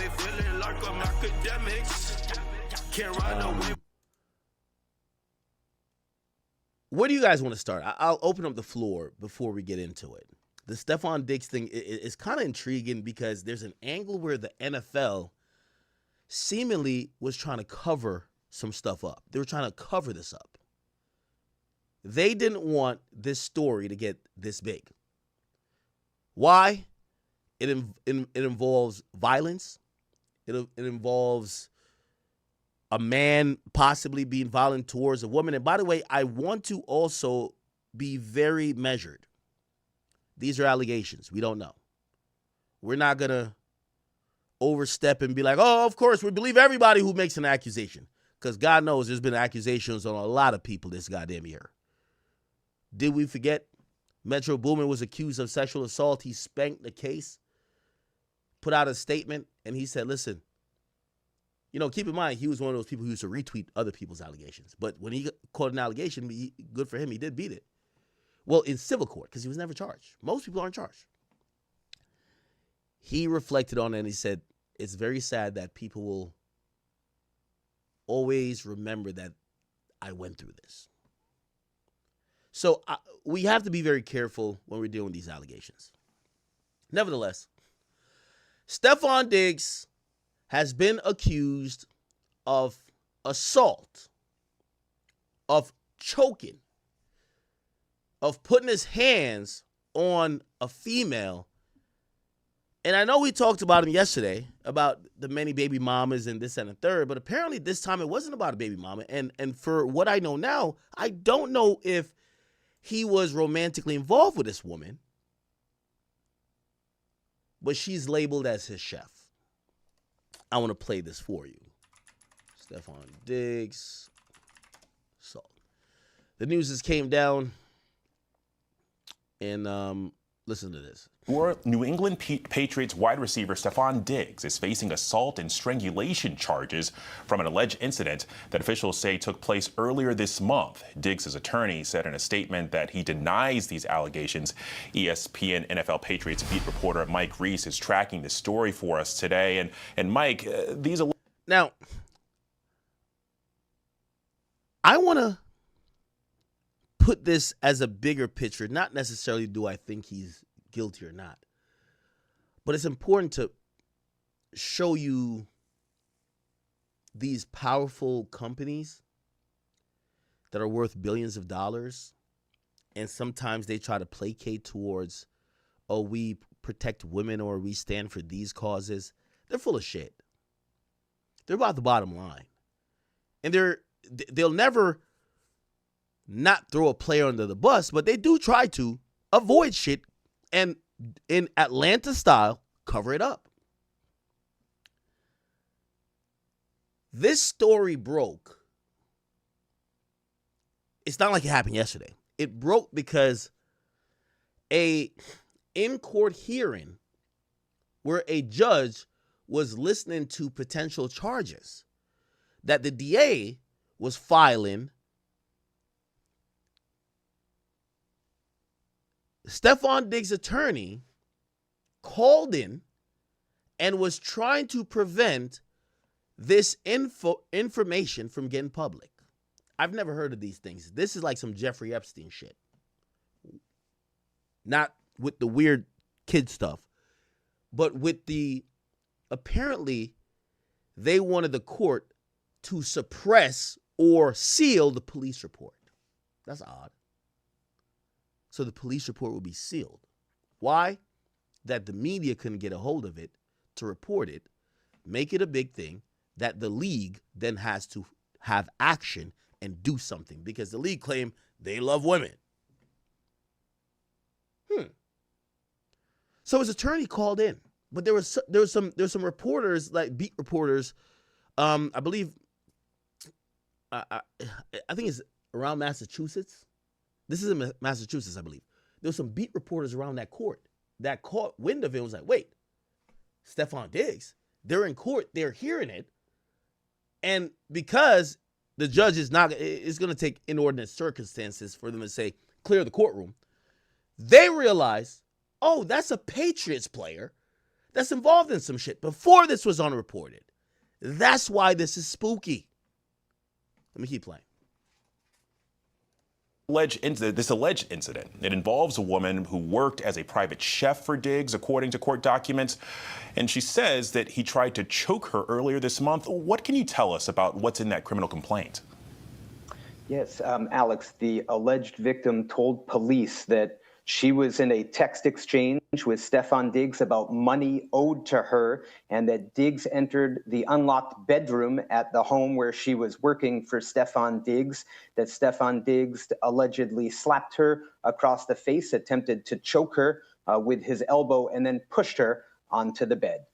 feeling like I'm Akademiks. Can't ride away. Where do you guys want to start? I'll open up the floor before we get into it. The Stefon Diggs thing is kind of intriguing because there's an angle where the NFL seemingly was trying to cover some stuff up. They were trying to cover this up. They didn't want this story to get this big. Why? It involves violence. It involves a man possibly being violent towards a woman. And by the way, I want to also be very measured. These are allegations. We don't know. We're not going to overstep and be like, oh, of course, we believe everybody who makes an accusation. Because God knows there's been accusations on a lot of people this goddamn year. Did we forget Metro Boomin was accused of sexual assault? He spanked the case, put out a statement, and he said, listen, keep in mind, he was one of those people who used to retweet other people's allegations. But when he caught an allegation, good for him, he did beat it. Well, in civil court, because he was never charged. Most people aren't charged. He reflected on it and he said, it's very sad that people will always remember that I went through this. So we have to be very careful when we're dealing with these allegations. Nevertheless, Stefon Diggs has been accused of assault, of choking, of putting his hands on a female. And I know we talked about him yesterday, about the many baby mamas and this and the third, but apparently this time it wasn't about a baby mama. And for what I know now, I don't know if he was romantically involved with this woman, but she's labeled as his chef. I want to play this for you. Stefon Diggs. So the news just came down, and listen to this. New England Patriots wide receiver Stefon Diggs is facing assault and strangulation charges from an alleged incident that officials say took place earlier this month. Diggs' attorney said in a statement that he denies these allegations. ESPN NFL Patriots beat reporter Mike Reese is tracking the story for us today. And Mike, these are... Now, I want to put this as a bigger picture. Not necessarily do I think he's guilty or not, but it's important to show you these powerful companies that are worth billions of dollars, and sometimes they try to placate towards, oh, we protect women or we stand for these causes. They're full of shit. They're about the bottom line, and they'll never not throw a player under the bus, but they do try to avoid shit and, in Atlanta style, cover it up. This story broke. It's not like it happened yesterday. It broke because a in-court hearing where a judge was listening to potential charges that the DA was filing, Stefon Diggs' attorney called in and was trying to prevent this information from getting public. I've never heard of these things. This is like some Jeffrey Epstein shit. Not with the weird kid stuff, but with the, apparently, they wanted the court to suppress or seal the police report. That's odd. So the police report will be sealed. Why? That the media couldn't get a hold of it to report it, make it a big thing, that the league then has to have action and do something because the league claim they love women. So his attorney called in, but there was some reporters, like beat reporters, I believe, I think it's around Massachusetts. This is in Massachusetts, I believe. There were some beat reporters around that court that caught wind of it and was like, wait, Stefon Diggs, they're in court, they're hearing it. And because the judge is not, it's going to take inordinate circumstances for them to say, clear the courtroom, they realize, oh, that's a Patriots player that's involved in some shit before this was unreported. That's why this is spooky. Let me keep playing. This alleged incident, it involves a woman who worked as a private chef for Diggs, according to court documents, and she says that he tried to choke her earlier this month. What can you tell us about what's in that criminal complaint? Yes, Alex, the alleged victim told police that she was in a text exchange with Stefon Diggs about money owed to her, and that Diggs entered the unlocked bedroom at the home where she was working for Stefon Diggs, that Stefon Diggs allegedly slapped her across the face, attempted to choke her with his elbow, and then pushed her onto the bed.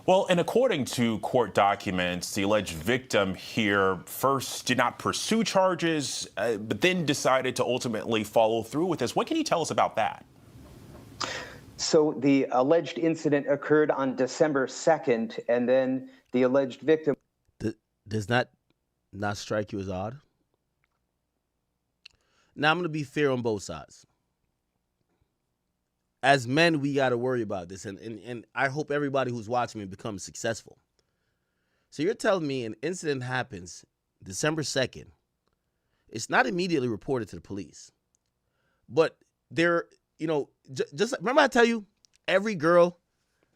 Well, and according to court documents, the alleged victim here first did not pursue charges, but then decided to ultimately follow through with this. What can you tell us about that? So the alleged incident occurred on December 2nd, and then the alleged victim... Does that not strike you as odd? Now, I'm going to be fair on both sides. As men, we got to worry about this, and I hope everybody who's watching me becomes successful. So you're telling me an incident happens December 2nd. It's not immediately reported to the police. But there, just remember I tell you, every girl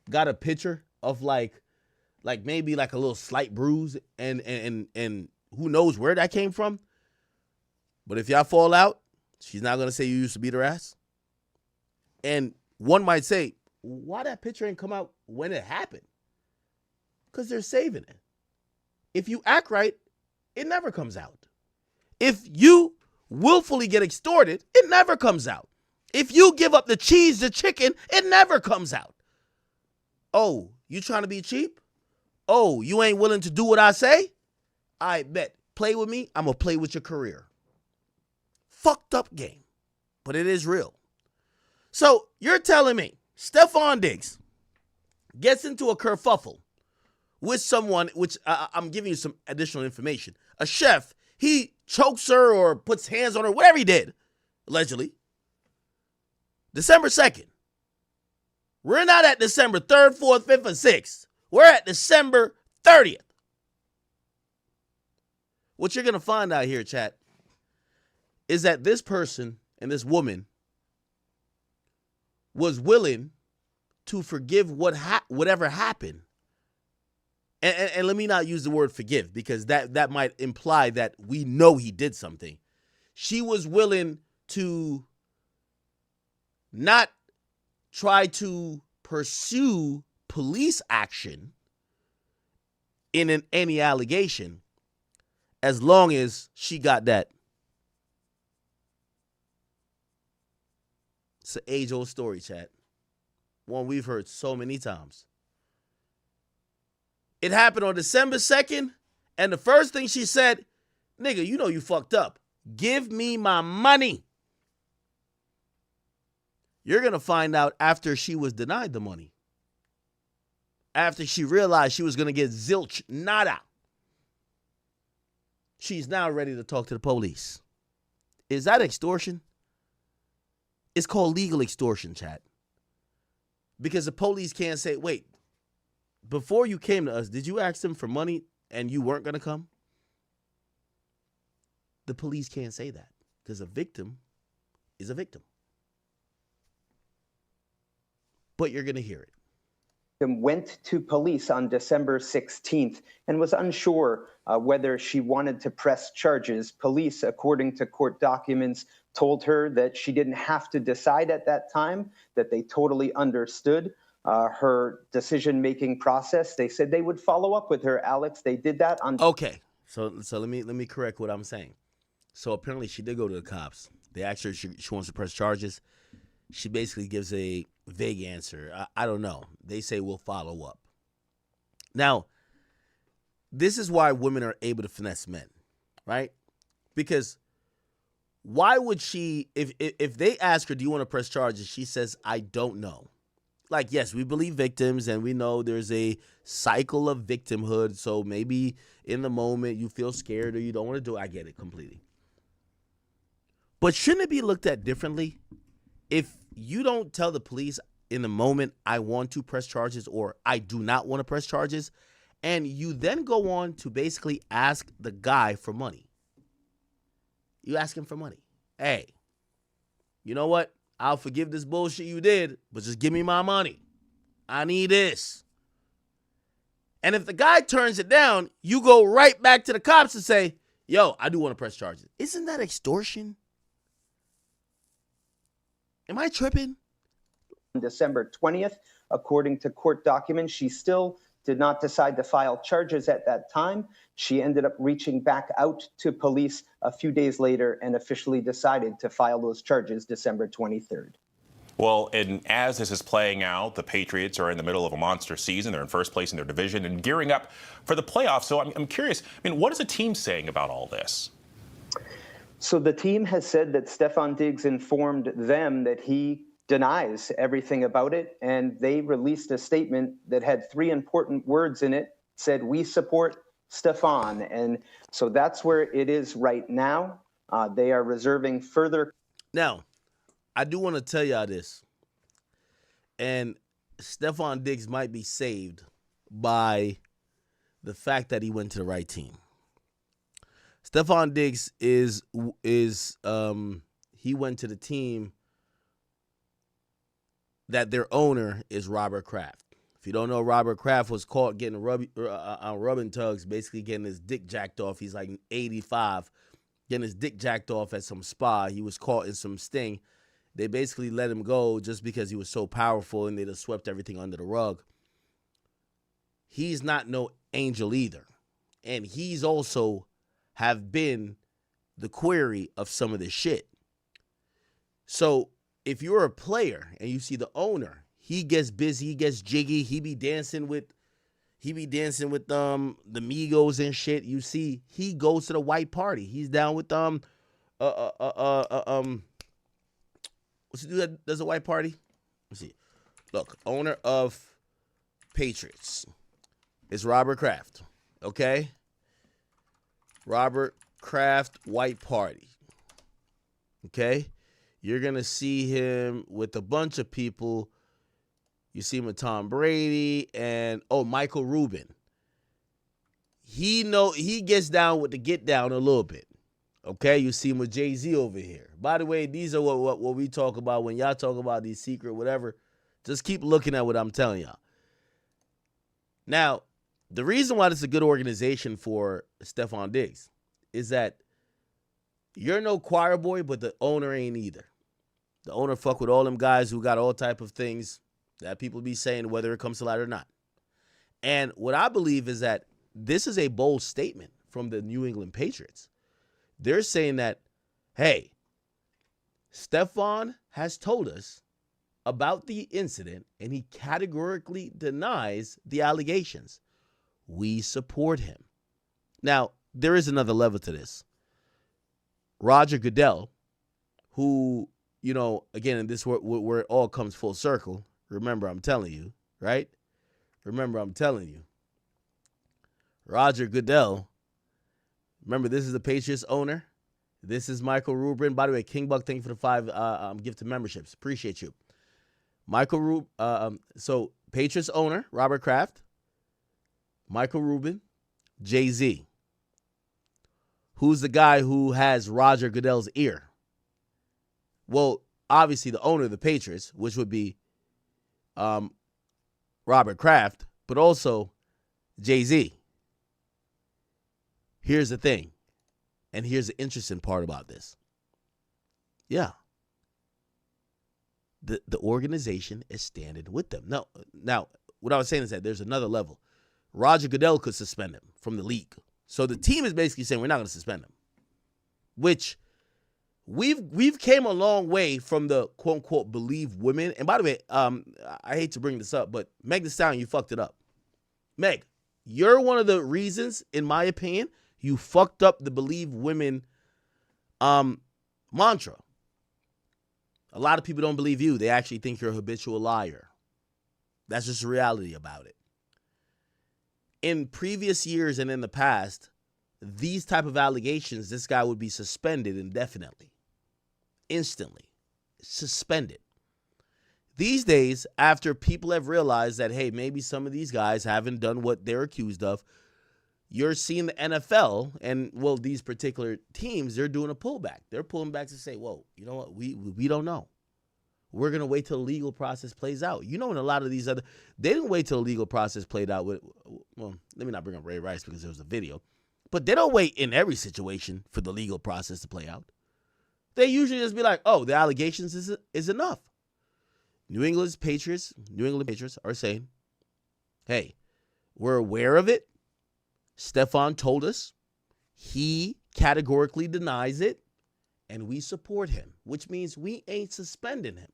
got a picture of like maybe like a little slight bruise and who knows where that came from. But if y'all fall out, she's not going to say you used to beat her ass. And one might say, why that picture ain't come out when it happened? Because they're saving it. If you act right, it never comes out. If you willfully get extorted, it never comes out. If you give up the cheese, the chicken, it never comes out. Oh, you trying to be cheap? Oh, you ain't willing to do what I say? I bet. Play with me, I'm going to play with your career. Fucked up game, but it is real. So you're telling me Stefon Diggs gets into a kerfuffle with someone, which I'm giving you some additional information. A chef, he chokes her or puts hands on her, whatever he did, allegedly. December 2nd. We're not at December 3rd, 4th, 5th, or 6th. We're at December 30th. What you're going to find out here, chat, is that this person and this woman was willing to forgive whatever happened. And let me not use the word forgive, because that might imply that we know he did something. She was willing to not try to pursue police action in any allegation as long as she got that. It's an age-old story, chat. One we've heard so many times. It happened on December 2nd, and the first thing she said, nigga, you know you fucked up. Give me my money. You're going to find out after she was denied the money. After she realized she was going to get zilch nada. She's now ready to talk to the police. Is that extortion? It's called legal extortion, chat. Because the police can't say, wait, before you came to us, did you ask them for money and you weren't going to come? The police can't say that because a victim is a victim. But you're going to hear it. Went to police on December 16th and was unsure whether she wanted to press charges. Police, according to court documents, told her that she didn't have to decide at that time, that they totally understood her decision-making process. They said they would follow up with her, Alex. They did that on... Okay, so let me correct what I'm saying. So apparently she did go to the cops. They asked her if she wants to press charges. She basically gives a vague answer. I don't know. They say we'll follow up. Now, this is why women are able to finesse men, right? Because why would she, if they ask her, do you want to press charges? She says, I don't know. Like, yes, we believe victims and we know there's a cycle of victimhood. So maybe in the moment you feel scared or you don't want to do it. I get it completely. But shouldn't it be looked at differently? If you don't tell the police, in the moment I want to press charges or I do not want to press charges. And you then go on to basically ask the guy for money. You ask him for money. Hey, you know what? I'll forgive this bullshit you did, but just give me my money. I need this. And if the guy turns it down, you go right back to the cops and say, yo, I do want to press charges. Isn't that extortion? Am I tripping? December 20th, according to court documents, she still did not decide to file charges at that time. She ended up reaching back out to police a few days later and officially decided to file those charges December 23rd. Well, and as this is playing out, the Patriots are in the middle of a monster season. They're in first place in their division and gearing up for the playoffs. So I'm curious, what is the team saying about all this? So the team has said that Stefon Diggs informed them that he denies everything about it, and they released a statement that had 3 important words in it, said, "We support Stefon." And so that's where it is right now. They are reserving further. Now, I do want to tell y'all this, and Stefon Diggs might be saved by the fact that he went to the right team. Stefon Diggs he went to the team that their owner is Robert Kraft. If you don't know, Robert Kraft was caught getting rubbing tugs, basically getting his dick jacked off. He's like 85, getting his dick jacked off at some spa. He was caught in some sting. They basically let him go just because he was so powerful, and they just swept everything under the rug. He's not no angel either. And he's also have been the query of some of this shit. So if you're a player and you see the owner, he gets busy, he gets jiggy, he be dancing with the Migos and shit. You see, he goes to the white party. He's down with what's the dude that does a white party? Let's see. Look, owner of Patriots is Robert Kraft. Okay? Robert Kraft white party. Okay? You're going to see him with a bunch of people. You see him with Tom Brady and, Michael Rubin. He gets down with the get down a little bit. Okay? You see him with Jay-Z over here. By the way, these are what we talk about when y'all talk about these secret whatever. Just keep looking at what I'm telling y'all. Now, the reason why this is a good organization for Stefon Diggs is that you're no choir boy, but the owner ain't either. The owner fuck with all them guys who got all type of things that people be saying, whether it comes to light or not. And what I believe is that this is a bold statement from the New England Patriots. They're saying that, hey, Stefon has told us about the incident, and he categorically denies the allegations. We support him. Now, there is another level to this. Roger Goodell, who, again, in this where it all comes full circle, remember I'm telling you, right? Remember I'm telling you. Roger Goodell, remember this is the Patriots owner. This is Michael Rubin. By the way, King Buck, thank you for the 5 gift memberships. Appreciate you. Michael Rubin, so Patriots owner, Robert Kraft, Michael Rubin, Jay-Z. Who's the guy who has Roger Goodell's ear? Well, obviously the owner of the Patriots, which would be Robert Kraft, but also Jay-Z. Here's the thing, and here's the interesting part about this. Yeah. The organization is standing with them. Now, what I was saying is that there's another level. Roger Goodell could suspend him from the league. So the team is basically saying we're not going to suspend him, which we've came a long way from the quote unquote believe women. And by the way, I hate to bring this up, but Meg Thee Stallion, you fucked it up. Meg, you're one of the reasons, in my opinion, you fucked up the believe women mantra. A lot of people don't believe you. They actually think you're a habitual liar. That's just the reality about it. In previous years and in the past, these type of allegations, this guy would be suspended indefinitely. Instantly. Suspended. These days, after people have realized that, hey, maybe some of these guys haven't done what they're accused of, you're seeing the NFL and, well, these particular teams, they're doing a pullback. They're pulling back to say, whoa, you know what? We don't know. We're going to wait till the legal process plays out. You know, in a lot of these other, they didn't wait till the legal process played out with, well, let me not bring up Ray Rice because there was a video, but they don't wait in every situation for the legal process to play out. They usually just be like, oh, the allegations is enough. New England Patriots are saying, hey, we're aware of it. Stefon told us. He categorically denies it, and we support him, which means we ain't suspending him.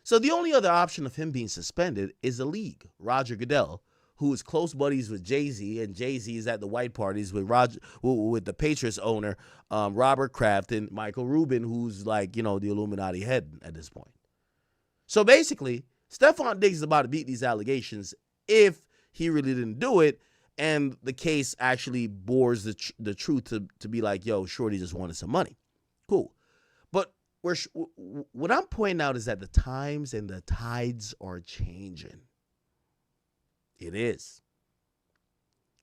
So the only other option of him being suspended is the league. Roger Goodell, who is close buddies with Jay-Z, and Jay-Z is at the white parties with the Patriots owner, Robert Kraft, and Michael Rubin, who's like, you know, the Illuminati head at this point. So basically, Stefon Diggs is about to beat these allegations if he really didn't do it, and the case actually bores the truth to be like, yo, Shorty just wanted some money. Cool. But what I'm pointing out is that the times and the tides are changing. It is.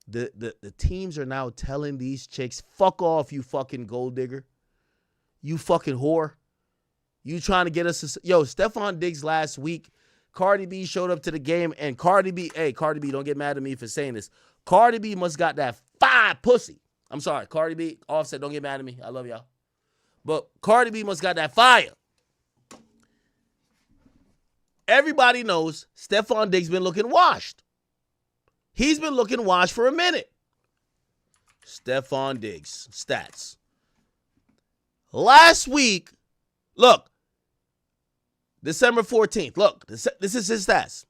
The teams are now telling these chicks, fuck off, you fucking gold digger. You fucking whore. You trying to get us to... Yo, Stefon Diggs last week, Cardi B showed up to the game, and Cardi B, don't get mad at me for saying this. Cardi B must got that fire pussy. I'm sorry, Cardi B, Offset, don't get mad at me. I love y'all. But Cardi B must got that fire. Everybody knows Stefon Diggs been looking washed. He's been looking washed for a minute. Stefon Diggs, stats. Last week, look, December 14th, look, this is his stats.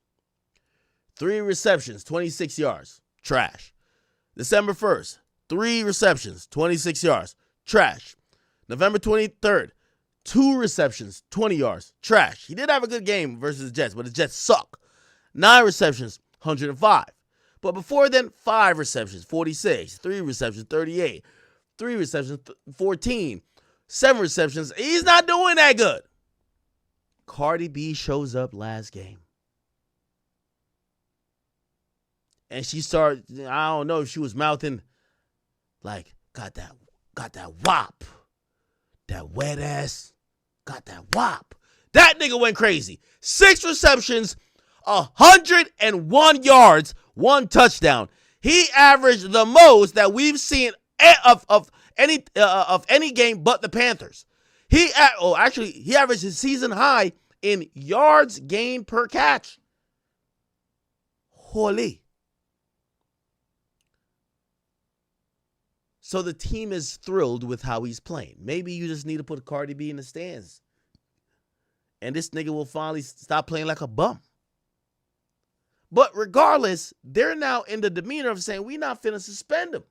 3 receptions, 26 yards, trash. December 1st, 3 receptions, 26 yards, trash. November 23rd, 2 receptions, 20 yards, trash. He did have a good game versus the Jets, but the Jets suck. 9 receptions, 105. But before then, 5 receptions, 46. 3 receptions, 38. 3 receptions, 14. 7 receptions. He's not doing that good. Cardi B shows up last game. And she started, I don't know if she was mouthing, like, got that wop. That wet ass. Got that wop. That nigga went crazy. 6 receptions, 101 yards, 1 touchdown. He averaged the most that we've seen of any game but the Panthers. He averaged his season high in yards gained per catch. Holy. So the team is thrilled with how he's playing. Maybe you just need to put Cardi B in the stands. And this nigga will finally stop playing like a bum. But regardless, they're now in the demeanor of saying, we not finna suspend him.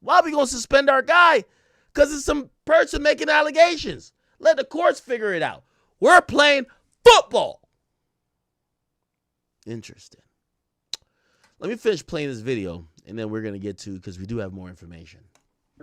Why are we going to suspend our guy? Because it's some person making allegations. Let the courts figure it out. We're playing football. Interesting. Let me finish playing this video, and then we're going to get to, because we do have more information.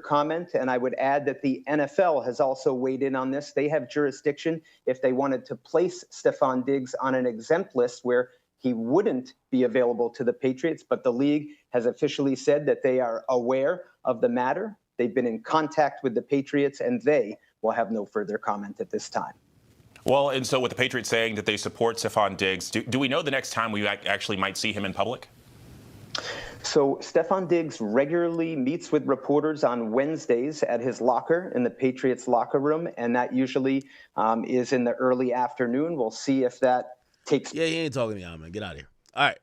Comment, and I would add that the NFL has also weighed in on this. They have jurisdiction if they wanted to place Stefon Diggs on an exempt list where he wouldn't be available to the Patriots, but the league has officially said that they are aware of the matter. They've been in contact with the Patriots, and they will have no further comment at this time. Well, and so with the Patriots saying that they support Stefon Diggs, do we know the next time we actually might see him in public? So Stefon Diggs regularly meets with reporters on Wednesdays at his locker in the Patriots locker room, and that usually is in the early afternoon. We'll see if that takes... Yeah, he ain't talking to me, man. Get out of here. All right.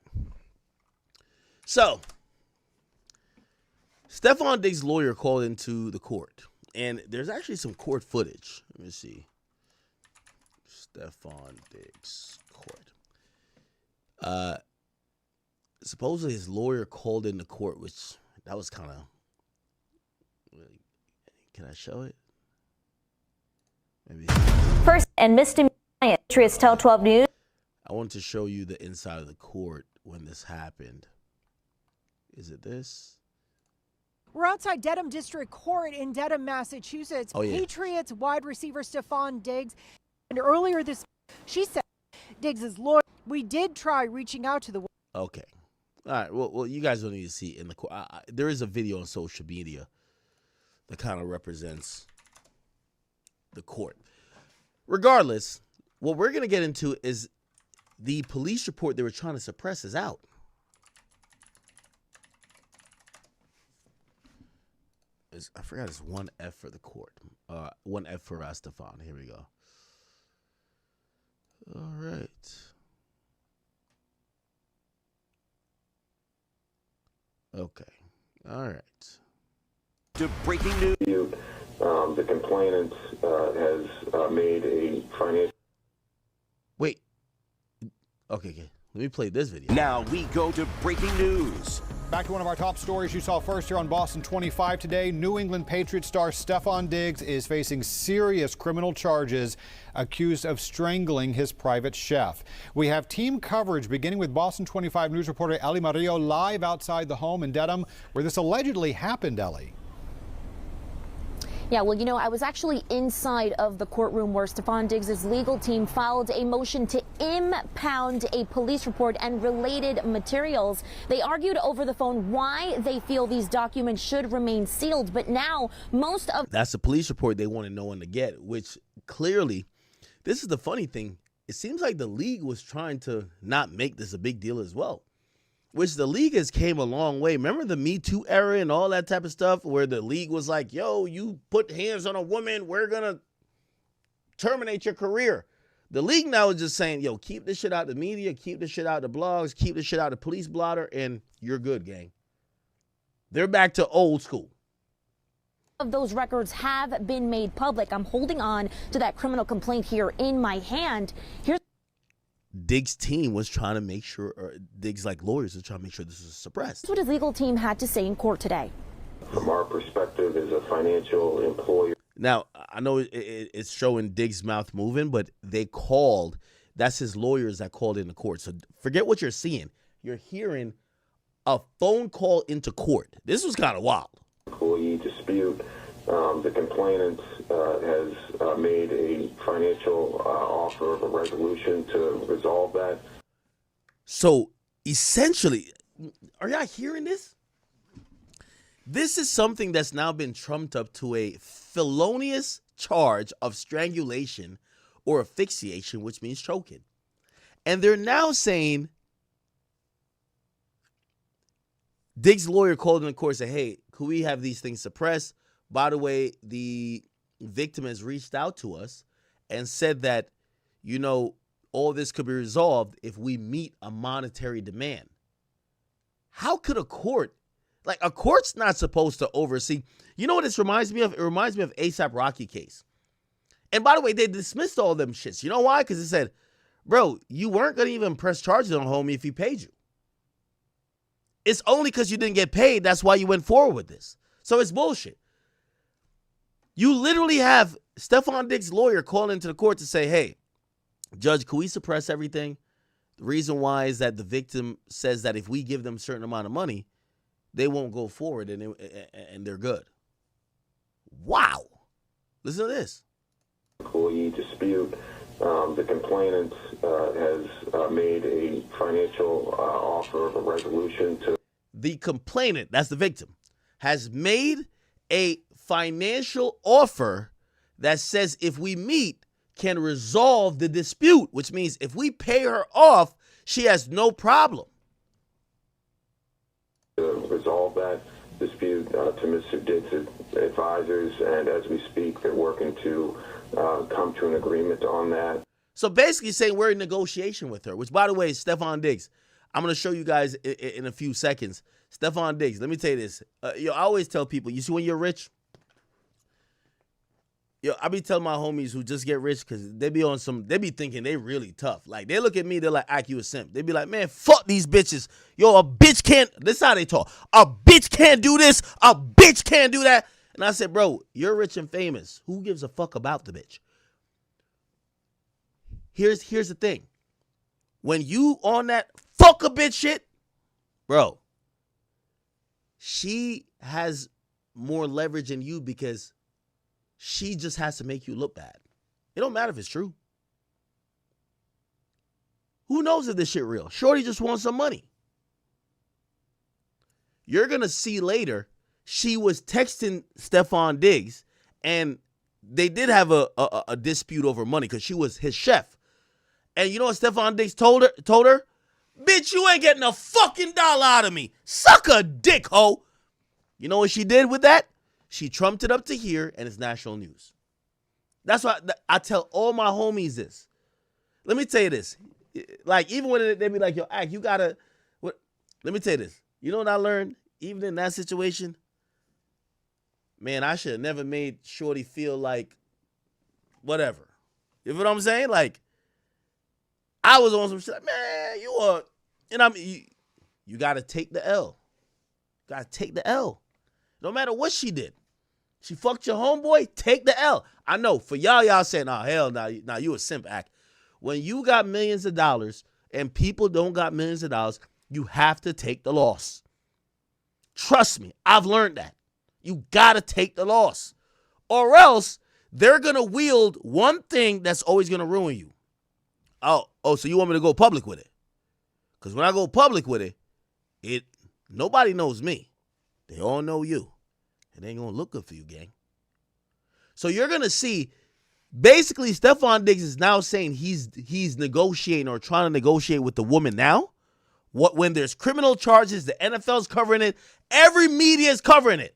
So, Stefon Diggs' lawyer called into the court, and there's actually some court footage. Let me see. Stefon Diggs court. Supposedly his lawyer called into court, which that was kind of... Can I show it? Maybe. First and misdemeanor, Patriots tell 12 News. I want to show you the inside of the court when this happened. Is it this? We're outside Dedham District Court in Dedham, Massachusetts. Oh, yeah. Patriots wide receiver Stefon Diggs. And earlier this, she said Diggs's lawyer. We did try reaching out to the. Okay. All right. Well, you guys don't need to see it in the court. There is a video on social media that kind of represents the court. Regardless, what we're going to get into is the police report they were trying to suppress is out. I forgot it's 1F for the court. 1F for Stefon. Here we go. All right. Okay. All right. To breaking news. The complainant has made a financial. Wait. Okay. Let me play this video. Now we go to breaking news. Back to one of our top stories you saw first here on Boston 25 today. New England Patriots star Stefon Diggs is facing serious criminal charges, accused of strangling his private chef. We have team coverage beginning with Boston 25 news reporter Ellie Mario live outside the home in Dedham where this allegedly happened, Ellie. Yeah, well, I was actually inside of the courtroom where Stefon Diggs' legal team filed a motion to impound a police report and related materials. They argued over the phone why they feel these documents should remain sealed, but now most of... That's the police report they wanted no one to get, which clearly, this is the funny thing. It seems like the league was trying to not make this a big deal as well. Which the league has came a long way. Remember the Me Too era and all that type of stuff where the league was like, yo, you put hands on a woman, we're going to terminate your career. The league now is just saying, yo, keep this shit out of the media, keep this shit out of the blogs, keep this shit out of the police blotter, and you're good, gang. They're back to old school. Of those records have been made public. I'm holding on to that criminal complaint here in my hand. Here's Diggs' team was trying to make sure, or Diggs' lawyers was trying to make sure this was suppressed. what his legal team had to say in court today. From our perspective as a financial employer. Now, I know it's showing Diggs' mouth moving, but they called, that's his lawyers that called into court. So forget what you're seeing. You're hearing a phone call into court. This was kind of wild. Employee dispute. The complainant has made a financial offer of a resolution to resolve that. So essentially, are y'all hearing this? This is something that's now been trumped up to a felonious charge of strangulation or asphyxiation, which means choking. And they're now saying Diggs' lawyer called in the court and said, hey, could we have these things suppressed? By the way, the victim has reached out to us and said that, all this could be resolved if we meet a monetary demand. How could a court, a court's not supposed to oversee. You know what this reminds me of? It reminds me of A$AP Rocky case. And by the way, they dismissed all them shits. You know why? Because it said, bro, you weren't going to even press charges on homie if he paid you. It's only because you didn't get paid. That's why you went forward with this. So it's bullshit. You literally have Stefon Diggs' lawyer call into the court to say, hey, judge, can we suppress everything? The reason why is that the victim says that if we give them a certain amount of money, they won't go forward and they're good. Wow. Listen to this. Employee dispute. The complainant has made a financial offer of a resolution to. The complainant, that's the victim, has made a financial offer that says if we meet, can resolve the dispute, which means if we pay her off, she has no problem. To resolve that dispute to Mr. Diggs' advisors, and as we speak, they're working to come to an agreement on that. So basically saying we're in negotiation with her, which, by the way, is Stefon Diggs. I'm going to show you guys in a few seconds. Stefon Diggs, let me tell you this. I always tell people, you see when you're rich, I be telling my homies who just get rich because they be thinking they really tough. Like, they look at me, they're like, Ak, you a simp. They be like, man, fuck these bitches. Yo, a bitch can't, this is how they talk. A bitch can't do this. A bitch can't do that. And I said, bro, you're rich and famous. Who gives a fuck about the bitch? Here's the thing. When you on that fuck a bitch shit, bro, she has more leverage than you because she just has to make you look bad. It don't matter if it's true. Who knows if this shit real? Shorty just wants some money. You're going to see later, she was texting Stefon Diggs, and they did have a dispute over money because she was his chef. And you know what Stefon Diggs told her? Bitch, you ain't getting a fucking dollar out of me. Suck a dick, ho. You know what she did with that? She trumped it up to here, and it's national news. That's why I tell all my homies this. Let me tell you this. Like, even when they be like, yo, Ak, you gotta, what? Let me tell you this. You know what I learned? Even in that situation, man, I should have never made Shorty feel like whatever. You know what I'm saying? Like, I was on some shit like, man, you are, and I mean, you got to take the L. Got to take the L. No matter what she did. She fucked your homeboy, take the L. I know, for y'all saying, nah, hell, nah, you a simp, Act. When you got millions of dollars and people don't got millions of dollars, you have to take the loss. Trust me, I've learned that. You got to take the loss. Or else they're going to wield one thing that's always going to ruin you. Oh, so you want me to go public with it? Because when I go public with it, nobody knows me. They all know you. It ain't going to look good for you, gang. So you're going to see, basically, Stefon Diggs is now saying he's negotiating or trying to negotiate with the woman now. When there's criminal charges, the NFL's covering it. Every media is covering it.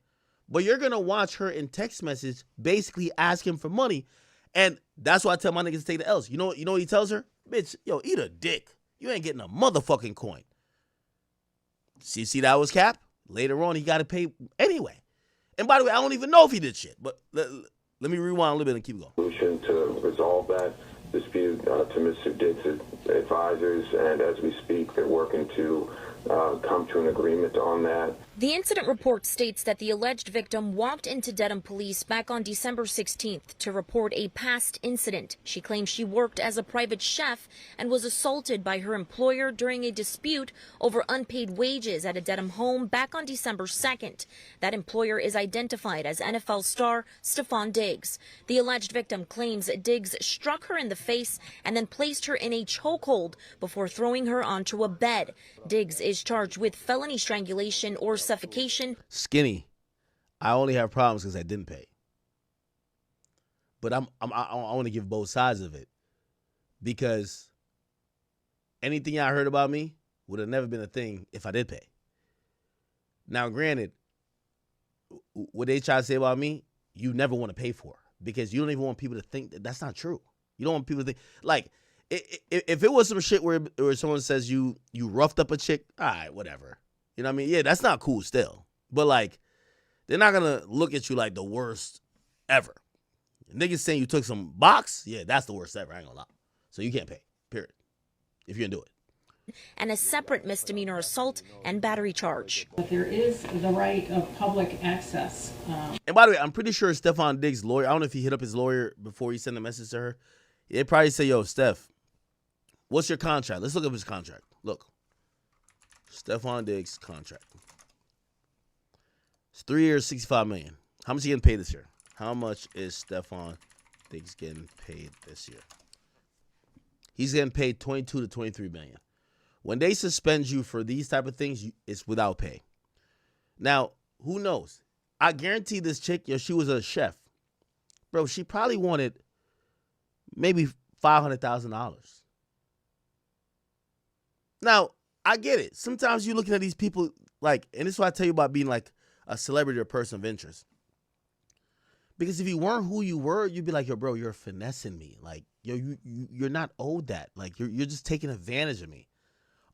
But you're going to watch her in text message basically ask him for money. And that's why I tell my niggas to take the L's. You know what he tells her? Bitch, yo, eat a dick. You ain't getting a motherfucking coin. See that was cap? Later on, he got to pay anyway. And by the way, I don't even know if he did shit. But let me rewind a little bit and keep going. Solution to resolve that dispute to Mr. Diggs' advisors, and as we speak, they're working to come to an agreement on that. The incident report states that the alleged victim walked into Dedham police back on December 16th to report a past incident. She claims she worked as a private chef and was assaulted by her employer during a dispute over unpaid wages at a Dedham home back on December 2nd. That employer is identified as NFL star Stefon Diggs. The alleged victim claims Diggs struck her in the face and then placed her in a chokehold before throwing her onto a bed. Diggs is charged with felony strangulation or suffocation. Skinny, I only have problems because I didn't pay. But I want to give both sides of it, because anything y'all heard about me would have never been a thing if I did pay. Now, granted, what they try to say about me, you never want to pay for, because you don't even want people to think that that's not true. You don't want people to think, like, if it was some shit where someone says you roughed up a chick, all right, whatever. You know what I mean? Yeah, that's not cool still. But, like, they're not going to look at you like the worst ever. Niggas saying you took some box, yeah, that's the worst ever. I ain't going to lie. So you can't pay, period, if you're going to do it. And a separate misdemeanor assault and battery charge. But there is the right of public access. And by the way, I'm pretty sure Stefon Diggs' lawyer, I don't know if he hit up his lawyer before he sent a message to her. They'd probably say, yo, Steph, what's your contract? Let's look up his contract. Look. Stefon Diggs' contract. It's 3 years, $65 million. How much is he getting paid this year? How much is Stefon Diggs getting paid this year? He's getting paid $22 to $23 million. When they suspend you for these type of things, it's without pay. Now, who knows? I guarantee this chick, she was a chef. Bro, she probably wanted maybe $500,000. Now, I get it. Sometimes you're looking at these people like, and this is why I tell you about being like a celebrity or person of interest. Because if you weren't who you were, you'd be like, yo, bro, you're finessing me. Like, yo, you're not owed that. Like, you're just taking advantage of me.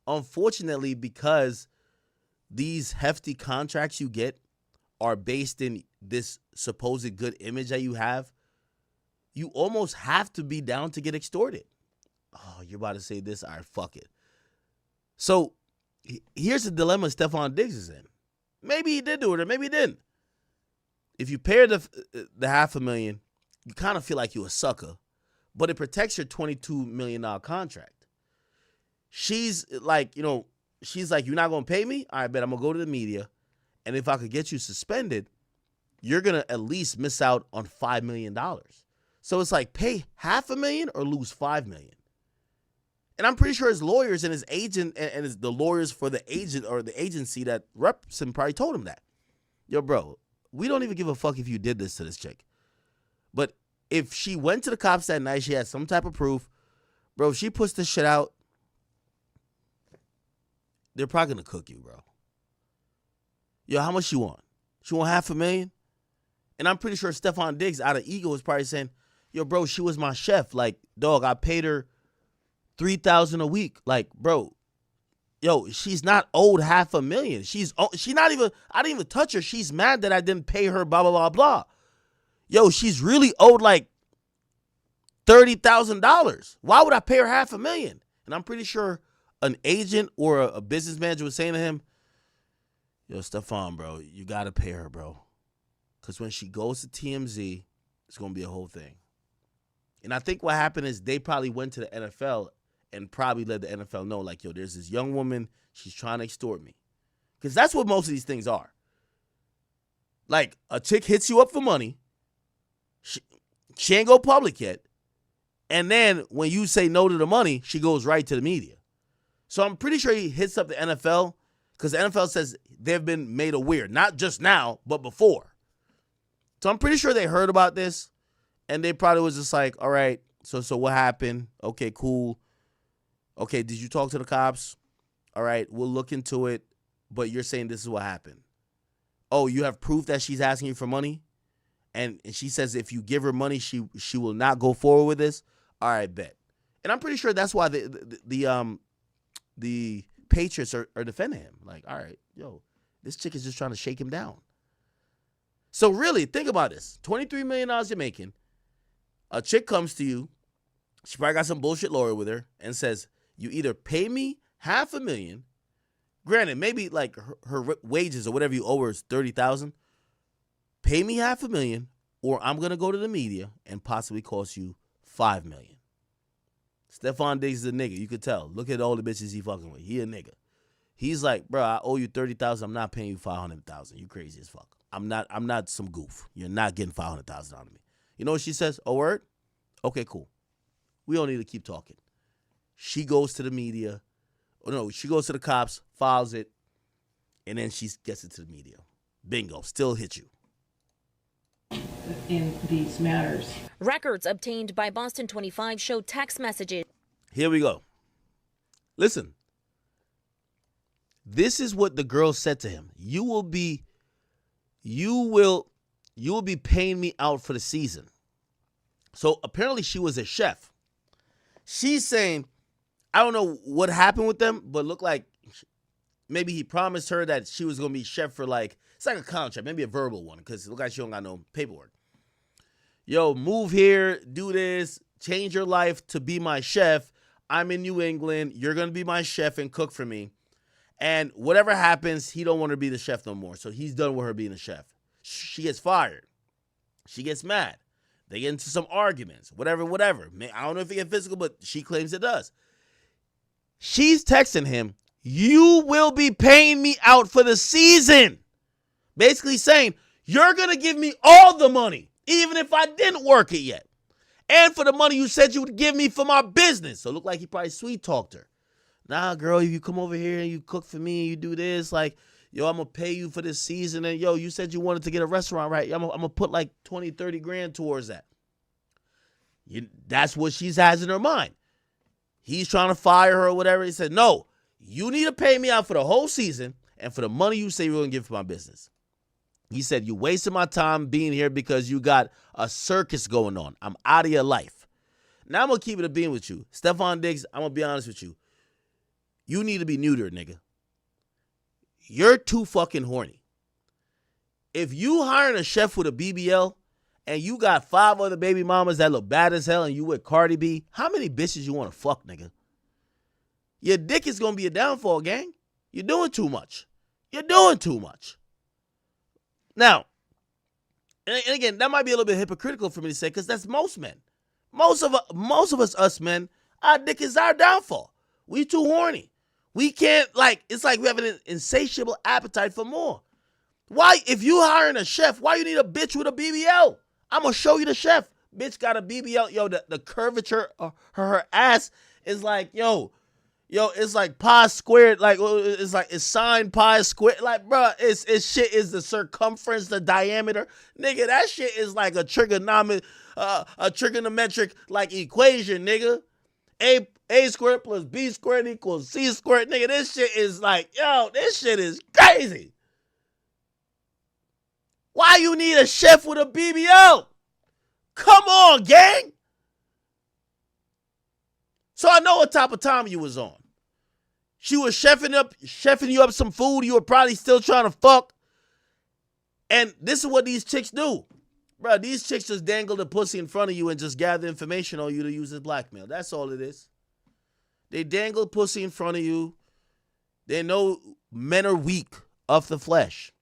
Unfortunately, because these hefty contracts you get are based in this supposed good image that you have, you almost have to be down to get extorted. Oh, you're about to say this? All right, fuck it. So here's the dilemma Stefon Diggs is in. Maybe he did do it, or maybe he didn't. If you pay the $500,000, you kind of feel like you're a sucker, but it protects your $22 million contract. She's like, she's like, you're not going to pay me? All right, bet I'm going to go to the media, and if I could get you suspended, you're going to at least miss out on $5 million. So it's like, pay $500,000 or lose $5 million. And I'm pretty sure his lawyers and his agent and the lawyers for the agent or the agency that reps him probably told him that. Yo, bro, we don't even give a fuck if you did this to this chick. But if she went to the cops that night, she had some type of proof. Bro, if she puts this shit out, they're probably going to cook you, bro. Yo, how much she want? She want $500,000? And I'm pretty sure Stefon Diggs, out of ego, is probably saying, yo, bro, she was my chef. Like, dog, I paid her $3,000 a week. Like, bro, yo, she's not owed $500,000. She not even, I didn't even touch her. She's mad that I didn't pay her, blah, blah, blah, blah. Yo, she's really owed like $30,000. Why would I pay her $500,000? And I'm pretty sure an agent or a business manager was saying to him, yo, Stefon, bro, you got to pay her, bro. Because when she goes to TMZ, it's going to be a whole thing. And I think what happened is they probably went to the NFL and probably let the NFL know, like, yo, there's this young woman, she's trying to extort me. Because that's what most of these things are. Like, a chick hits you up for money. She ain't go public yet. And then when you say no to the money, she goes right to the media. So I'm pretty sure he hits up the NFL because the NFL says they've been made aware. Not just now, but before. So I'm pretty sure they heard about this. And they probably was just like, all right, so what happened? Okay, cool. Okay, did you talk to the cops? All right, we'll look into it, but you're saying this is what happened. Oh, you have proof that she's asking you for money? And she says if you give her money, she will not go forward with this? All right, bet. And I'm pretty sure that's why the Patriots are defending him. Like, all right, yo, this chick is just trying to shake him down. So really, think about this. $23 million you're making. A chick comes to you. She probably got some bullshit lawyer with her and says, you either pay me $500,000. Granted, maybe like her wages or whatever you owe her is $30,000. Pay me $500,000 or I'm going to go to the media and possibly cost you $5 million. Stefon Diggs is a nigga. You could tell. Look at all the bitches he fucking with. He a nigga. He's like, bro, I owe you $30,000. I'm not paying you $500,000. You crazy as fuck. I'm not some goof. You're not getting $500,000 out of me. You know what she says? Oh, word? Okay, cool. We don't need to keep talking. She goes to the media. Oh, no, she goes to the cops, files it, and then she gets it to the media. Bingo. Still hit you. In these matters. Records obtained by Boston 25 show text messages. Here we go. Listen. This is what the girl said to him. You will be paying me out for the season. So apparently she was a chef. She's saying, I don't know what happened with them, but looked like maybe he promised her that she was going to be chef for like, it's like a contract, maybe a verbal one, because it looked like she don't got no paperwork. Yo, move here, do this, change your life to be my chef. I'm in New England. You're going to be my chef and cook for me. And whatever happens, he don't want her to be the chef no more. So he's done with her being a chef. She gets fired. She gets mad. They get into some arguments, whatever. I don't know if it gets physical, but she claims it does. She's texting him, you will be paying me out for the season. Basically saying, you're going to give me all the money, even if I didn't work it yet. And for the money you said you would give me for my business. So it looked like he probably sweet talked her. Nah, girl, if you come over here and you cook for me and you do this, like, yo, I'm going to pay you for this season. And, yo, you said you wanted to get a restaurant, right? I'm going to put like 20, 30 grand towards that. That's what she has in her mind. He's trying to fire her or whatever. He said, no, you need to pay me out for the whole season and for the money you say you're going to give for my business. He said, you wasted my time being here because you got a circus going on. I'm out of your life. Now I'm going to keep it a being with you. Stefon Diggs, I'm going to be honest with you. You need to be neutered, nigga. You're too fucking horny. If you hiring a chef with a BBL and you got 5 other baby mamas that look bad as hell and you with Cardi B, how many bitches you want to fuck, nigga? Your dick is going to be a downfall, gang. You're doing too much. You're doing too much. Now, and again, that might be a little bit hypocritical for me to say because that's most men. Most of us men, our dick is our downfall. We too horny. We can't, it's like we have an insatiable appetite for more. Why, if you hiring a chef, why you need a bitch with a BBL? I'm going to show you the chef. Bitch got a BBL. Yo, the curvature of her ass is like, yo, Yo, it's like pi squared. Like it's sine pi squared. Like, bro, it's shit is the circumference, the diameter. Nigga, that shit is like a trigonometric like equation, nigga. A squared plus B squared equals C squared. Nigga, this shit is like, yo, this shit is crazy. Why you need a chef with a BBL? Come on, gang. So I know what type of time you was on. She was chefing you up some food. You were probably still trying to fuck. And this is what these chicks do. Bro, these chicks just dangle the pussy in front of you and just gather information on you to use as blackmail. That's all it is. They dangle pussy in front of you. They know men are weak of the flesh.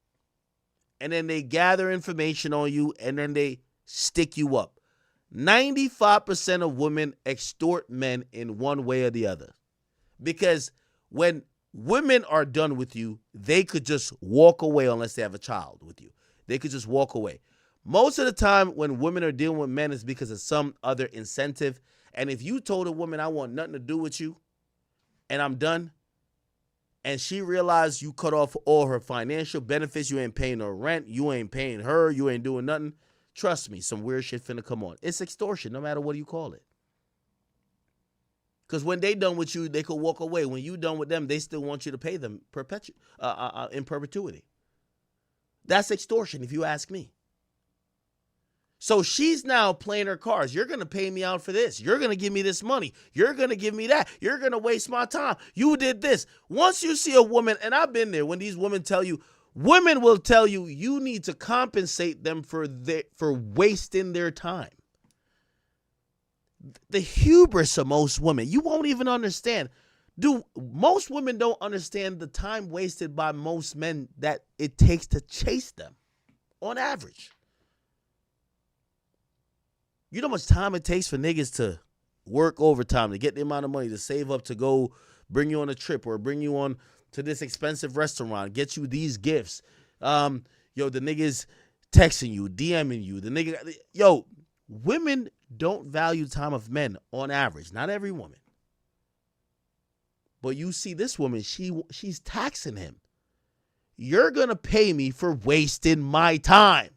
And then they gather information on you and then they stick you up. 95% of women extort men in one way or the other. Because when women are done with you, they could just walk away unless they have a child with you. They could just walk away. Most of the time when women are dealing with men is because of some other incentive. And if you told a woman, I want nothing to do with you and I'm done, and she realized you cut off all her financial benefits, you ain't paying her rent, you ain't paying her, you ain't doing nothing, trust me, some weird shit finna come on. It's extortion, no matter what you call it. Because when they done with you, they could walk away. When you done with them, they still want you to pay them in perpetuity. That's extortion, if you ask me. So she's now playing her cards. You're going to pay me out for this. You're going to give me this money. You're going to give me that. You're going to waste my time. You did this. Once you see a woman, and I've been there, when these women tell you, women will tell you, you need to compensate them for wasting their time. The hubris of most women, you won't even understand. Most women don't understand the time wasted by most men that it takes to chase them on average. You know how much time it takes for niggas to work overtime to get the amount of money to save up to go bring you on a trip or bring you on to this expensive restaurant, get you these gifts. The niggas texting you, DMing you. Women don't value time of men on average. Not every woman. But you see this woman, she's taxing him. You're going to pay me for wasting my time.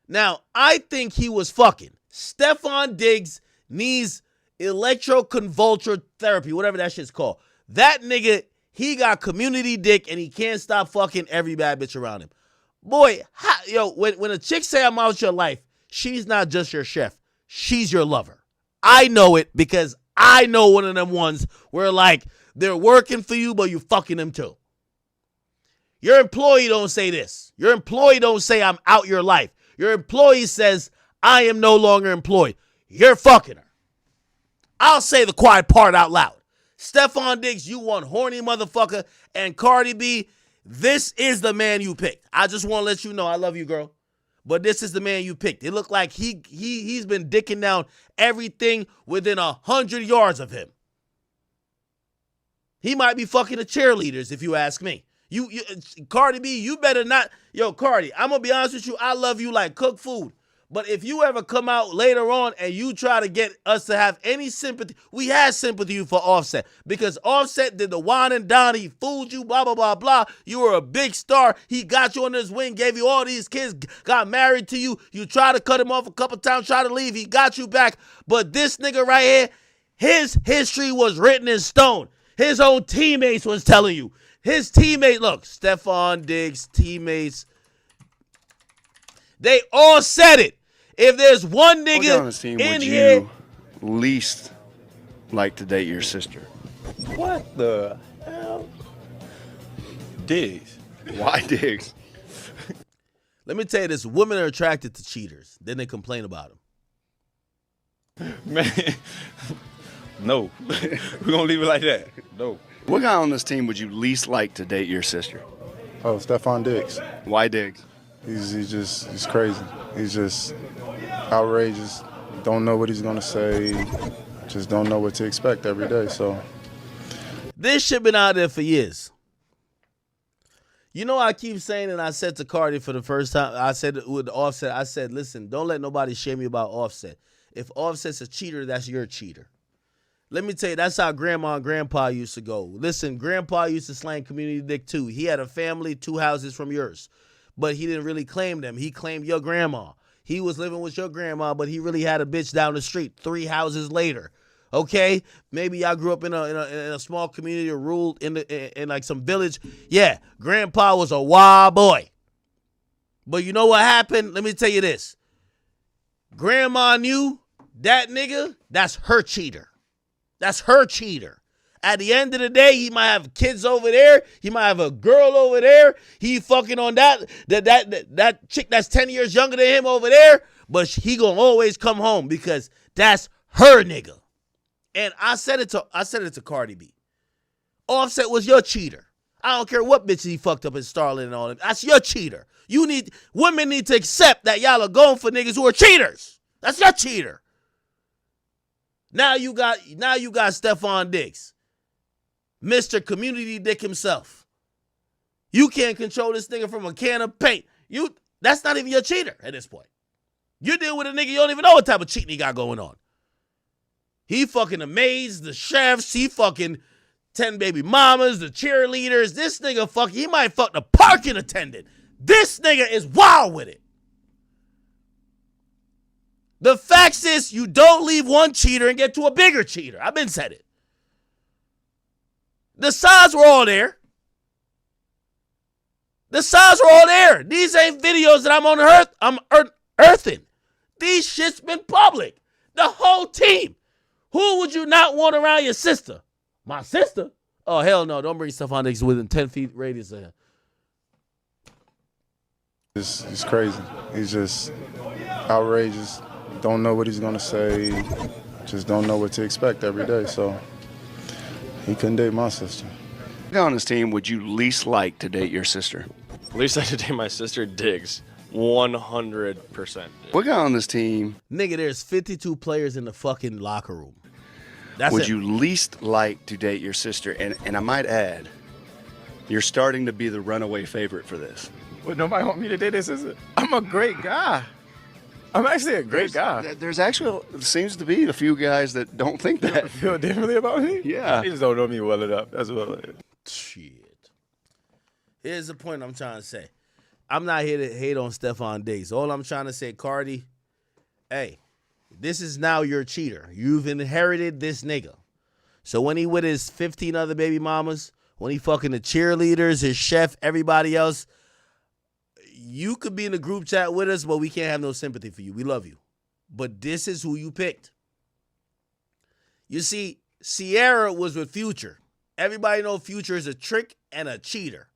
Now, I think he was fucking. Stefon Diggs needs electroconvulsive therapy, whatever that shit's called. That nigga, he got community dick and he can't stop fucking every bad bitch around him. Boy, when a chick say I'm out your life, she's not just your chef. She's your lover. I know it because I know one of them ones where like they're working for you, but you fucking them too. Your employee don't say this. Your employee don't say I'm out your life. Your employee says, I am no longer employed. You're fucking her. I'll say the quiet part out loud. Stefon Diggs, you one horny motherfucker. And Cardi B, this is the man you picked. I just want to let you know I love you, girl. But this is the man you picked. It looked like he's been dicking down everything within 100 yards of him. He might be fucking the cheerleaders, if you ask me. You Cardi B, you better not. Yo, Cardi, I'm going to be honest with you. I love you like cooked food. But if you ever come out later on and you try to get us to have any sympathy, we had sympathy for Offset. Because Offset did the wine and dine. He fooled you, blah, blah, blah, blah. You were a big star. He got you on his wing, gave you all these kids, got married to you. You tried to cut him off a couple times, tried to leave. He got you back. But this nigga right here, his history was written in stone. His own teammates was telling you. His teammate, look, Stefon Diggs, teammates, they all said it. If there's one nigga on the team in would here, you least like to date your sister? What the hell? Diggs. Why Diggs? Let me tell you this, women are attracted to cheaters. Then they complain about them. Man, no. We're going to leave it like that. No. What guy on this team would you least like to date your sister? Oh, Stefon Diggs. Why Diggs? He's crazy. He's just outrageous. Don't know what he's gonna say. Just don't know what to expect every day. So this shit been out there for years. You know, I keep saying, and I said to Cardi for the first time, I said with Offset, I said, listen, don't let nobody shame you about Offset. If Offset's a cheater, that's your cheater. Let me tell you, that's how Grandma and Grandpa used to go. Listen, Grandpa used to slang community dick too. He had a family 2 houses from yours, but he didn't really claim them. He claimed your grandma. He was living with your grandma, but he really had a bitch down the street 3 houses later. Okay, maybe y'all grew up in a small community or ruled in like some village. Yeah, Grandpa was a wild boy. But you know what happened? Let me tell you this. Grandma knew that nigga, that's her cheater. That's her cheater. At the end of the day, he might have kids over there. He might have a girl over there. He fucking on that chick that's 10 years younger than him over there. But he gonna always come home because that's her nigga. And I said it to Cardi B. Offset was your cheater. I don't care what bitch he fucked up in Starlet and all that. That's your cheater. Women need to accept that y'all are going for niggas who are cheaters. That's your cheater. Now you got Stefon Diggs, Mr. Community Dick himself. You can't control this nigga from a can of paint. That's not even your cheater at this point. You're dealing with a nigga you don't even know what type of cheating he got going on. He fucking the maids, the chefs, he fucking 10 baby mamas, the cheerleaders. This nigga he might fuck the parking attendant. This nigga is wild with it. The fact is, you don't leave one cheater and get to a bigger cheater. I've been said it. The signs were all there. These ain't videos that I'm earthing. These shit's been public. The whole team. Who would you not want around your sister? My sister? Oh, hell no. Don't bring Stefon Diggs within 10 feet radius of him. It's crazy. He's just outrageous. Don't know what he's going to say. Just don't know what to expect every day. So he couldn't date my sister. Who on this team would you least like to date your sister? Least like to date my sister, Diggs. 100%. What guy on this team Nigga, there's 52 players in the fucking locker room. would you least like to date your sister? And I might add, you're starting to be the runaway favorite for this. Would nobody want me to date this sister? I'm a great guy. I'm actually a great guy. There's actually seems to be a few guys that don't think that. Feel differently about me? Yeah. They just don't know me well enough. That's what it is. Shit. Here's the point I'm trying to say. I'm not here to hate on Stefon Diggs. All I'm trying to say, Cardi, hey, this is now your cheater. You've inherited this nigga. So when he with his 15 other baby mamas, when he fucking the cheerleaders, his chef, everybody else, you could be in the group chat with us, but we can't have no sympathy for you. We love you. But this is who you picked. You see, Sierra was with Future. Everybody know Future is a trick and a cheater.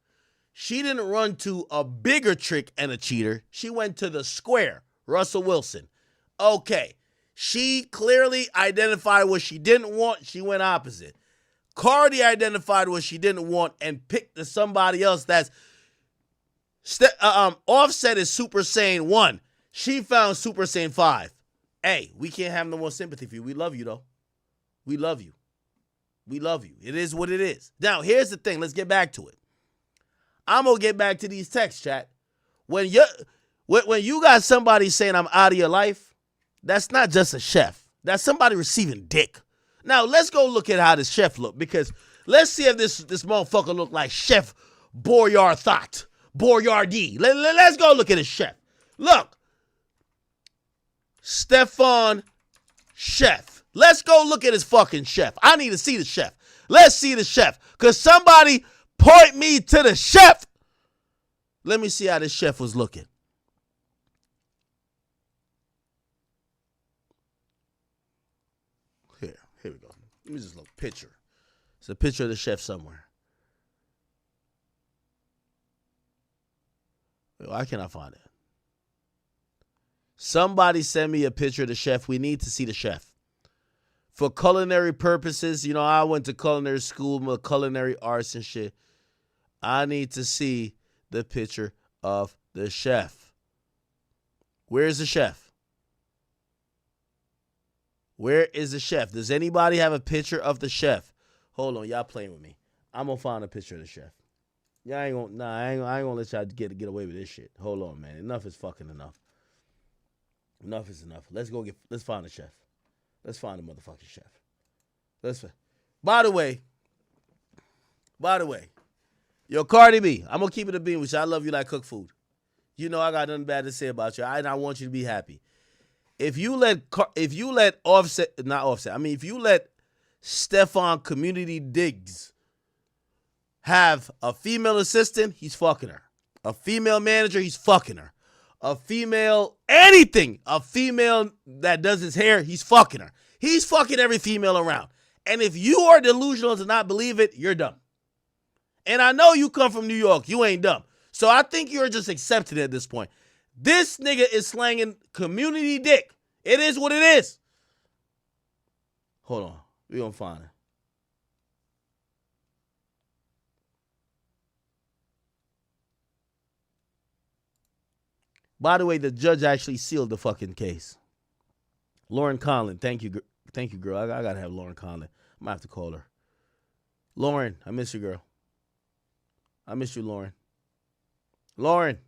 She didn't run to a bigger trick and a cheater. She went to the square, Russell Wilson. Okay, she clearly identified what she didn't want. She went opposite. Cardi identified what she didn't want and picked to somebody else that's Offset is Super Saiyan 1. She found Super Saiyan 5. Hey, we can't have no more sympathy for you. We love you, though. We love you. We love you. It is what it is. Now, here's the thing. Let's get back to it. I'm going to get back to these texts, chat. When you got somebody saying I'm out of your life, that's not just a chef. That's somebody receiving dick. Now, let's go look at how this chef look, because let's see if this motherfucker look like Chef Boyardee. Let's go look at his chef. Look. Stefon Chef. Let's go look at his fucking chef. I need to see the chef. Let's see the chef. Because somebody point me to the chef. Let me see how this chef was looking. Here we go. Let me just look. Picture. It's a picture of the chef somewhere. Why can't I find it? Somebody send me a picture of the chef. We need to see the chef. For culinary purposes, I went to culinary school, culinary arts and shit. I need to see the picture of the chef. Where's the chef? Where is the chef? Does anybody have a picture of the chef? Hold on, y'all playing with me. I'm gonna find a picture of the chef. Y'all ain't gonna, I ain't gonna let y'all get away with this shit. Hold on, man. Enough is fucking enough. Enough is enough. Let's find a chef. Let's find a motherfucking chef. By the way, yo, Cardi B, I'm gonna keep it a bean with you. I love you like cook food. You know I got nothing bad to say about you, and I want you to be happy. If you let Stefon Community Diggs have a female assistant, he's fucking her. A female manager, he's fucking her. A female anything, a female that does his hair, he's fucking her. He's fucking every female around. And if you are delusional to not believe it, you're dumb. And I know you come from New York. You ain't dumb. So I think you're just accepting it at this point. This nigga is slanging community dick. It is what it is. Hold on. We're going to find it. By the way, the judge actually sealed the fucking case. Lauren Conlon, thank you, girl. I got to have Lauren Conlon. I'm going to have to call her. Lauren, I miss you, girl. I miss you, Lauren. Lauren.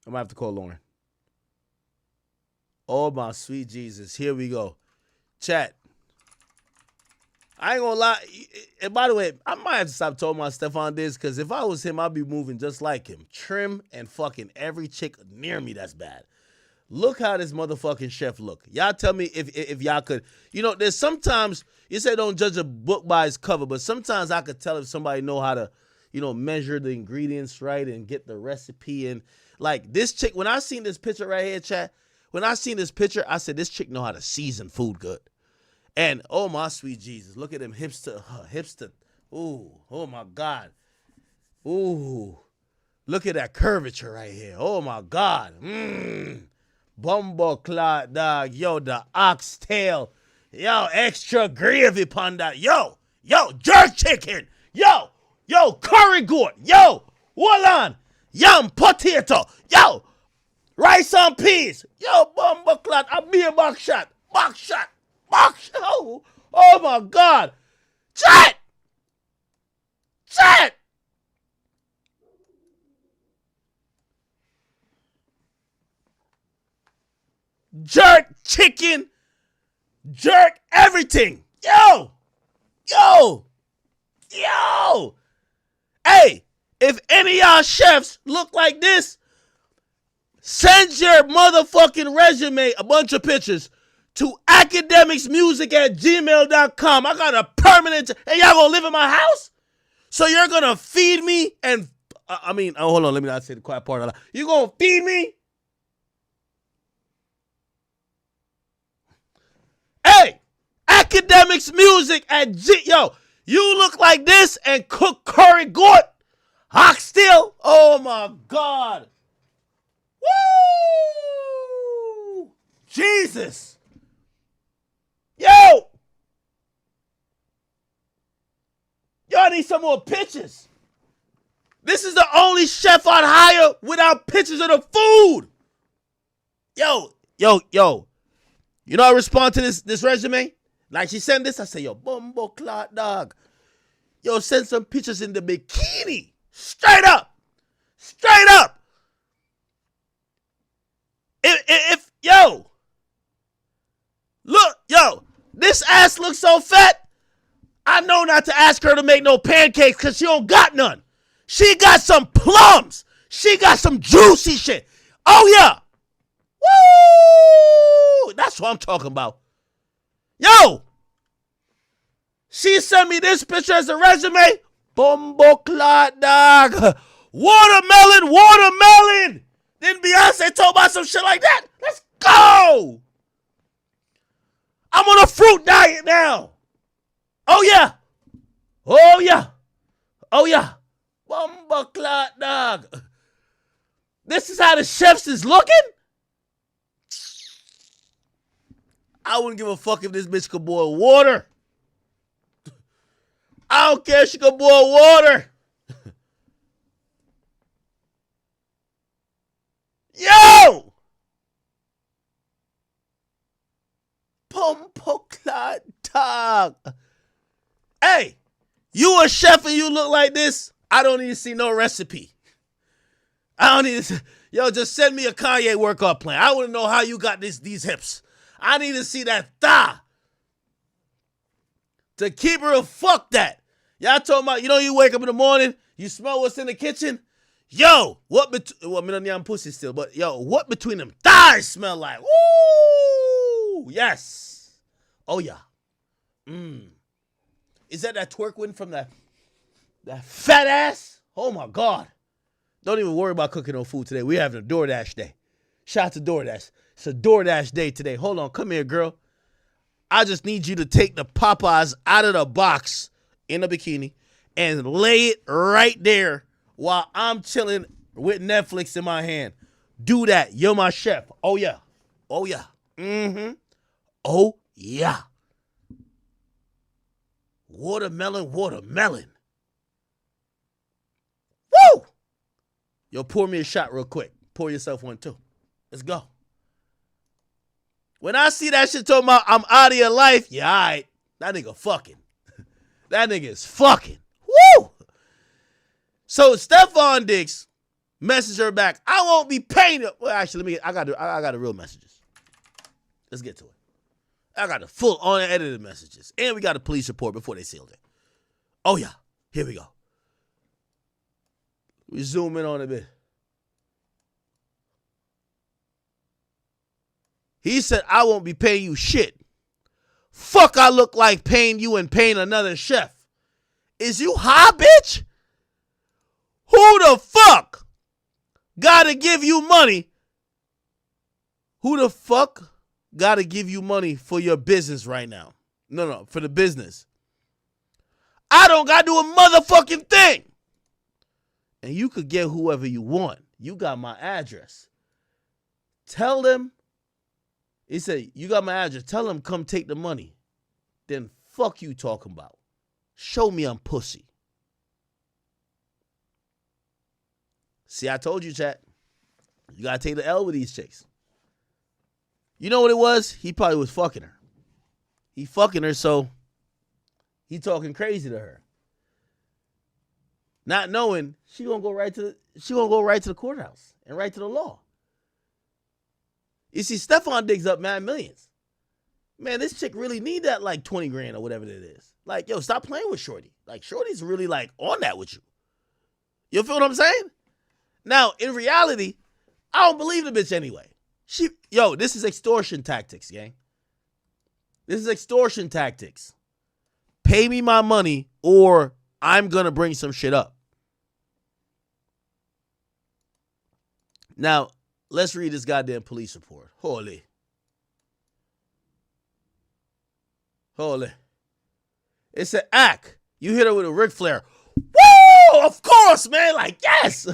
I'm going to have to call Lauren. Oh, my sweet Jesus. Here we go. Chat. I ain't gonna lie. And by the way, I might have to stop talking about Stefon Diggs, because if I was him, I'd be moving just like him. Trim and fucking every chick near me that's bad. Look how this motherfucking chef look. Y'all tell me if y'all could. You know, there's sometimes, you say don't judge a book by its cover, but sometimes I could tell if somebody know how to, you know, measure the ingredients right and get the recipe. And like this chick, when I seen this picture right here, chat, when I seen this picture, I said, this chick know how to season food good. And, oh, my sweet Jesus, look at them hipster. Ooh, oh, my God. Ooh, look at that curvature right here. Oh, my God. Bumbo clot, dog. Yo, the oxtail. Yo, extra gravy upon that. Yo, jerk chicken. Yo, curry goat. Yo, hold yam potato. Yo, rice and peas. Yo, bumbo clot. I'll be a back shot. Oh my God. Chat. Jerk chicken. Jerk everything. Yo. Hey, if any of y'all chefs look like this, send your motherfucking resume, a bunch of pictures, to akademicsmusic@gmail.com. I got a permanent, and y'all gonna live in my house? So you're gonna feed me and, hold on, let me not say the quiet part out loud. You gonna feed me? Hey, Yo, you look like this and cook curry goat, oxtail. Oh my God. Woo! Jesus. Yo! Y'all need some more pictures. This is the only chef I'd hire without pictures of the food. Yo. You know I respond to this resume? Like she sent this, I say, yo, bumbo clot dog. Yo, send some pictures in the bikini. Straight up. Yo, this ass looks so fat, I know not to ask her to make no pancakes because she don't got none. She got some plums. She got some juicy shit. Oh, yeah. Woo! That's what I'm talking about. Yo! She sent me this picture as a resume. Bumbo clot dog. Watermelon. Then Beyonce told about some shit like that. Let's go. I'm on a fruit diet now. Oh, yeah. Bumbo clot dog. This is how the chefs is looking? I wouldn't give a fuck if this bitch could boil water. I don't care if she could boil water. Yo! Bumbo clot dog. Hey, you a chef and you look like this? I don't even see no recipe. I don't need to. Yo, just send me a Kanye workout plan. I want to know how you got these hips. I need to see that thigh. To keep her, fuck that. Y'all talking about, you wake up in the morning, you smell what's in the kitchen. Yo, what pussy still, but yo, what between them thighs smell like? Woo! Yes. Oh yeah. Is that twerk win from that fat ass? Oh my God. Don't even worry about cooking no food today. We're having a DoorDash day. Shout out to DoorDash. It's a DoorDash day today. Hold on, come here, girl. I just need you to take the Popeyes out of the box in a bikini and lay it right there while I'm chilling with Netflix in my hand. Do that. You're my chef. Oh, yeah. Oh, yeah. Mm-hmm. Oh, yeah. Watermelon. Woo! Yo, pour me a shot real quick. Pour yourself one, too. Let's go. When I see that shit talking about I'm out of your life, yeah, all right. That nigga fucking. That nigga is fucking. Woo! So Stefon Diggs messaged her back. I won't be paying you. Well, actually, I got the real messages. Let's get to it. I got the full unedited messages. And we got a police report before they sealed it. Oh, yeah. Here we go. We zoom in on a bit. He said, I won't be paying you shit. Fuck I look like paying you and paying another chef. Is you high, bitch? Who the fuck gotta give you money? Who the fuck gotta give you money for your business right now? No, for the business. I don't gotta do a motherfucking thing. And you could get whoever you want. You got my address. Tell them. He said, you got my address. Tell them come take the money. Then fuck you talking about. Show me I'm pussy. See, I told you, chat. You got to take the L with these chicks. You know what it was? He probably was fucking her. He fucking her, so he talking crazy to her. Not knowing she gonna go right to the courthouse and right to the law. You see, Stefon Diggs up mad millions. Man, this chick really need that like 20 grand or whatever it is. Like, yo, stop playing with Shorty. Like, Shorty's really like on that with you. You feel what I'm saying? Now, in reality, I don't believe the bitch anyway. This is extortion tactics, gang. This is extortion tactics. Pay me my money or I'm gonna bring some shit up. Now, let's read this goddamn police report. Holy. It said, you hit her with a Ric Flair. Woo! Of course, man. Like, yes.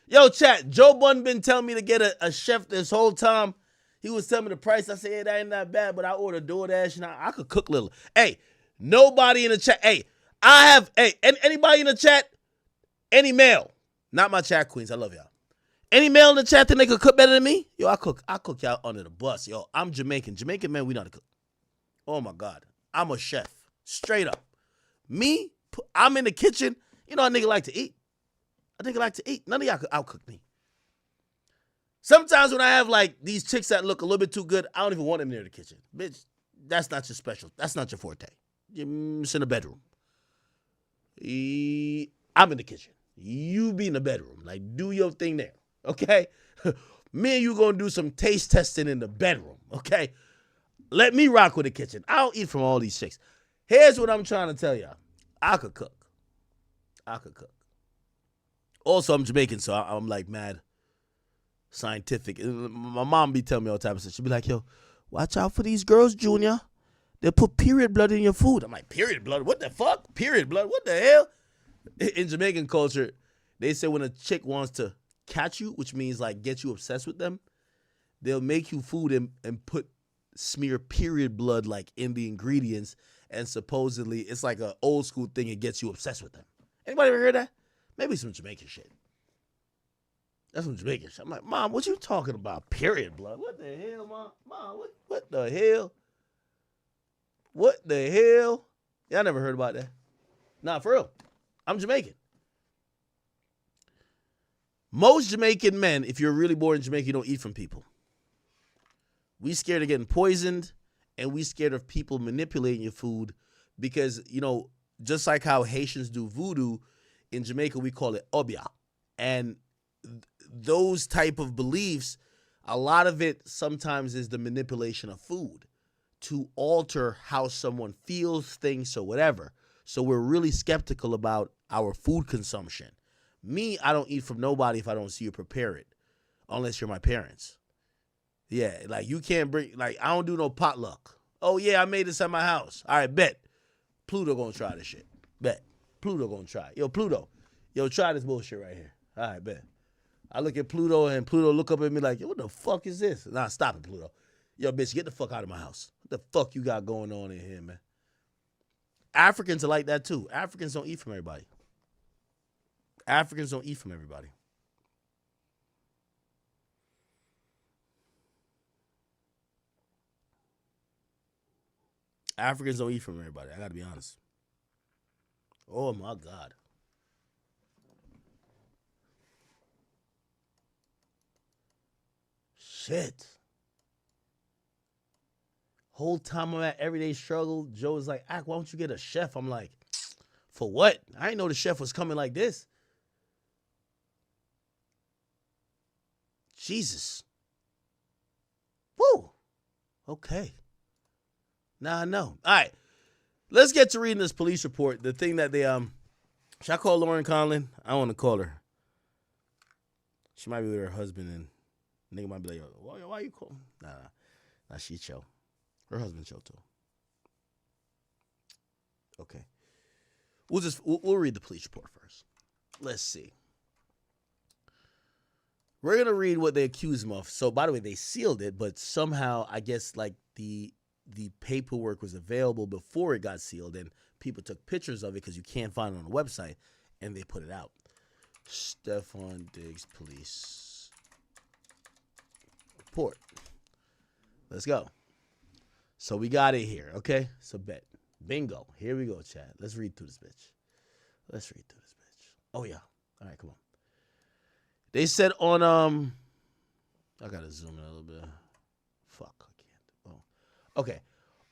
Yo, chat, Joe Budden been telling me to get a chef this whole time. He was telling me the price. I said, hey, that ain't that bad, but I ordered DoorDash and I could cook little. Hey, nobody in the chat. Hey, anybody in the chat, any male, not my chat queens, I love y'all. Any male in the chat think they could cook better than me? Yo, I cook y'all under the bus. Yo, I'm Jamaican. Jamaican men, we know how to cook. Oh my God. I'm a chef. Straight up. Me, I'm in the kitchen. You know a nigga like to eat. A nigga like to eat. None of y'all could outcook me. Sometimes when I have like these chicks that look a little bit too good, I don't even want them near the kitchen. Bitch, that's not your special. That's not your forte. It's in the bedroom. I'm in the kitchen. You be in the bedroom. Like, do your thing there. Okay? Me and you gonna do some taste testing in the bedroom. Okay? Let me rock with the kitchen. I don't eat from all these chicks. Here's what I'm trying to tell y'all. I could cook. Also, I'm Jamaican, so I'm like mad scientific. My mom be telling me all the time. She'll be like, yo, watch out for these girls, Junior. They'll put period blood in your food. I'm like, period blood? What the fuck? Period blood? What the hell? In Jamaican culture, they say when a chick wants to catch you, which means like get you obsessed with them, they'll make you food and smear period blood like in the ingredients, and supposedly it's like an old school thing. It gets you obsessed with them. Anybody ever heard that? Maybe some Jamaican shit. That's some Jamaican shit. I'm like, Mom, what you talking about? Period blood? What the hell, Mom? Mom, what the hell? What the hell? Y'all never heard about that. Nah, for real. I'm Jamaican. Most Jamaican men, if you're really born in Jamaica, you don't eat from people. We scared of getting poisoned, and we scared of people manipulating your food because, just like how Haitians do voodoo, in Jamaica we call it obia. And those type of beliefs, a lot of it sometimes is the manipulation of food to alter how someone feels, thinks, or whatever. So we're really skeptical about our food consumption. Me, I don't eat from nobody if I don't see you prepare it, unless you're my parents. Yeah, like you can't bring, like I don't do no potluck. Oh yeah, I made this at my house. All right, bet. Pluto gonna try this shit. Bet. Pluto gonna try it. Yo, Pluto. Yo, try this bullshit right here. All right, bet. I look at Pluto and Pluto look up at me like, yo, what the fuck is this? Nah, stop it, Pluto. Yo, bitch, get the fuck out of my house. What the fuck you got going on in here, man? Africans are like that too. Africans don't eat from everybody. Africans don't eat from everybody. Africans don't eat from everybody. I gotta be honest. Oh my God. Shit. Whole time I'm at Everyday Struggle, Joe is like, why don't you get a chef? I'm like, for what? I didn't know the chef was coming like this. Jesus. Woo. Okay. Now I know. All right. Let's get to reading this police report. The thing that they, should I call Lauren Conlon? I don't want to call her. She might be with her husband and nigga might be like, why you calling? Nah, she chill. Her husband chill too. Okay. We'll read the police report first. Let's see. We're going to read what they accuse him of. So, by the way, they sealed it, but somehow, I guess, like, the paperwork was available before it got sealed, and people took pictures of it because you can't find it on the website, and they put it out. Stefon Diggs Police Report. Let's go. So, we got it here, okay? So, bet. Bingo. Here we go, Chad. Let's read through this bitch. Oh, yeah. All right, come on. They said on, I got to zoom in a little bit. Fuck, I can't. Oh. Okay.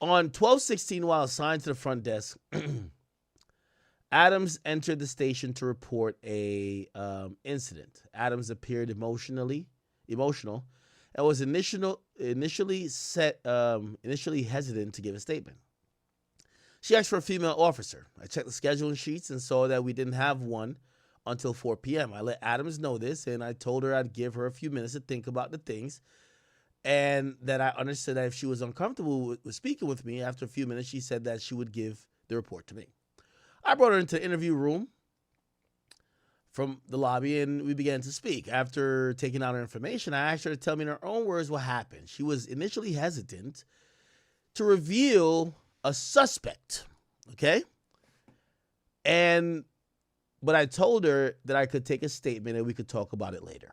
On 12/16, while assigned to the front desk, Adams entered the station to report a incident. Adams appeared emotional, and was initially hesitant to give a statement. She asked for a female officer. I checked the scheduling sheets and saw that we didn't have one until 4 p.m. I let Adams know this, and I told her I'd give her a few minutes to think about the things, and that I understood that if she was uncomfortable with speaking with me, after a few minutes, she said that she would give the report to me. I brought her into the interview room from the lobby, and we began to speak. After taking out her information, I asked her to tell me in her own words what happened. She was initially hesitant to reveal a suspect, okay? But I told her that I could take a statement and we could talk about it later.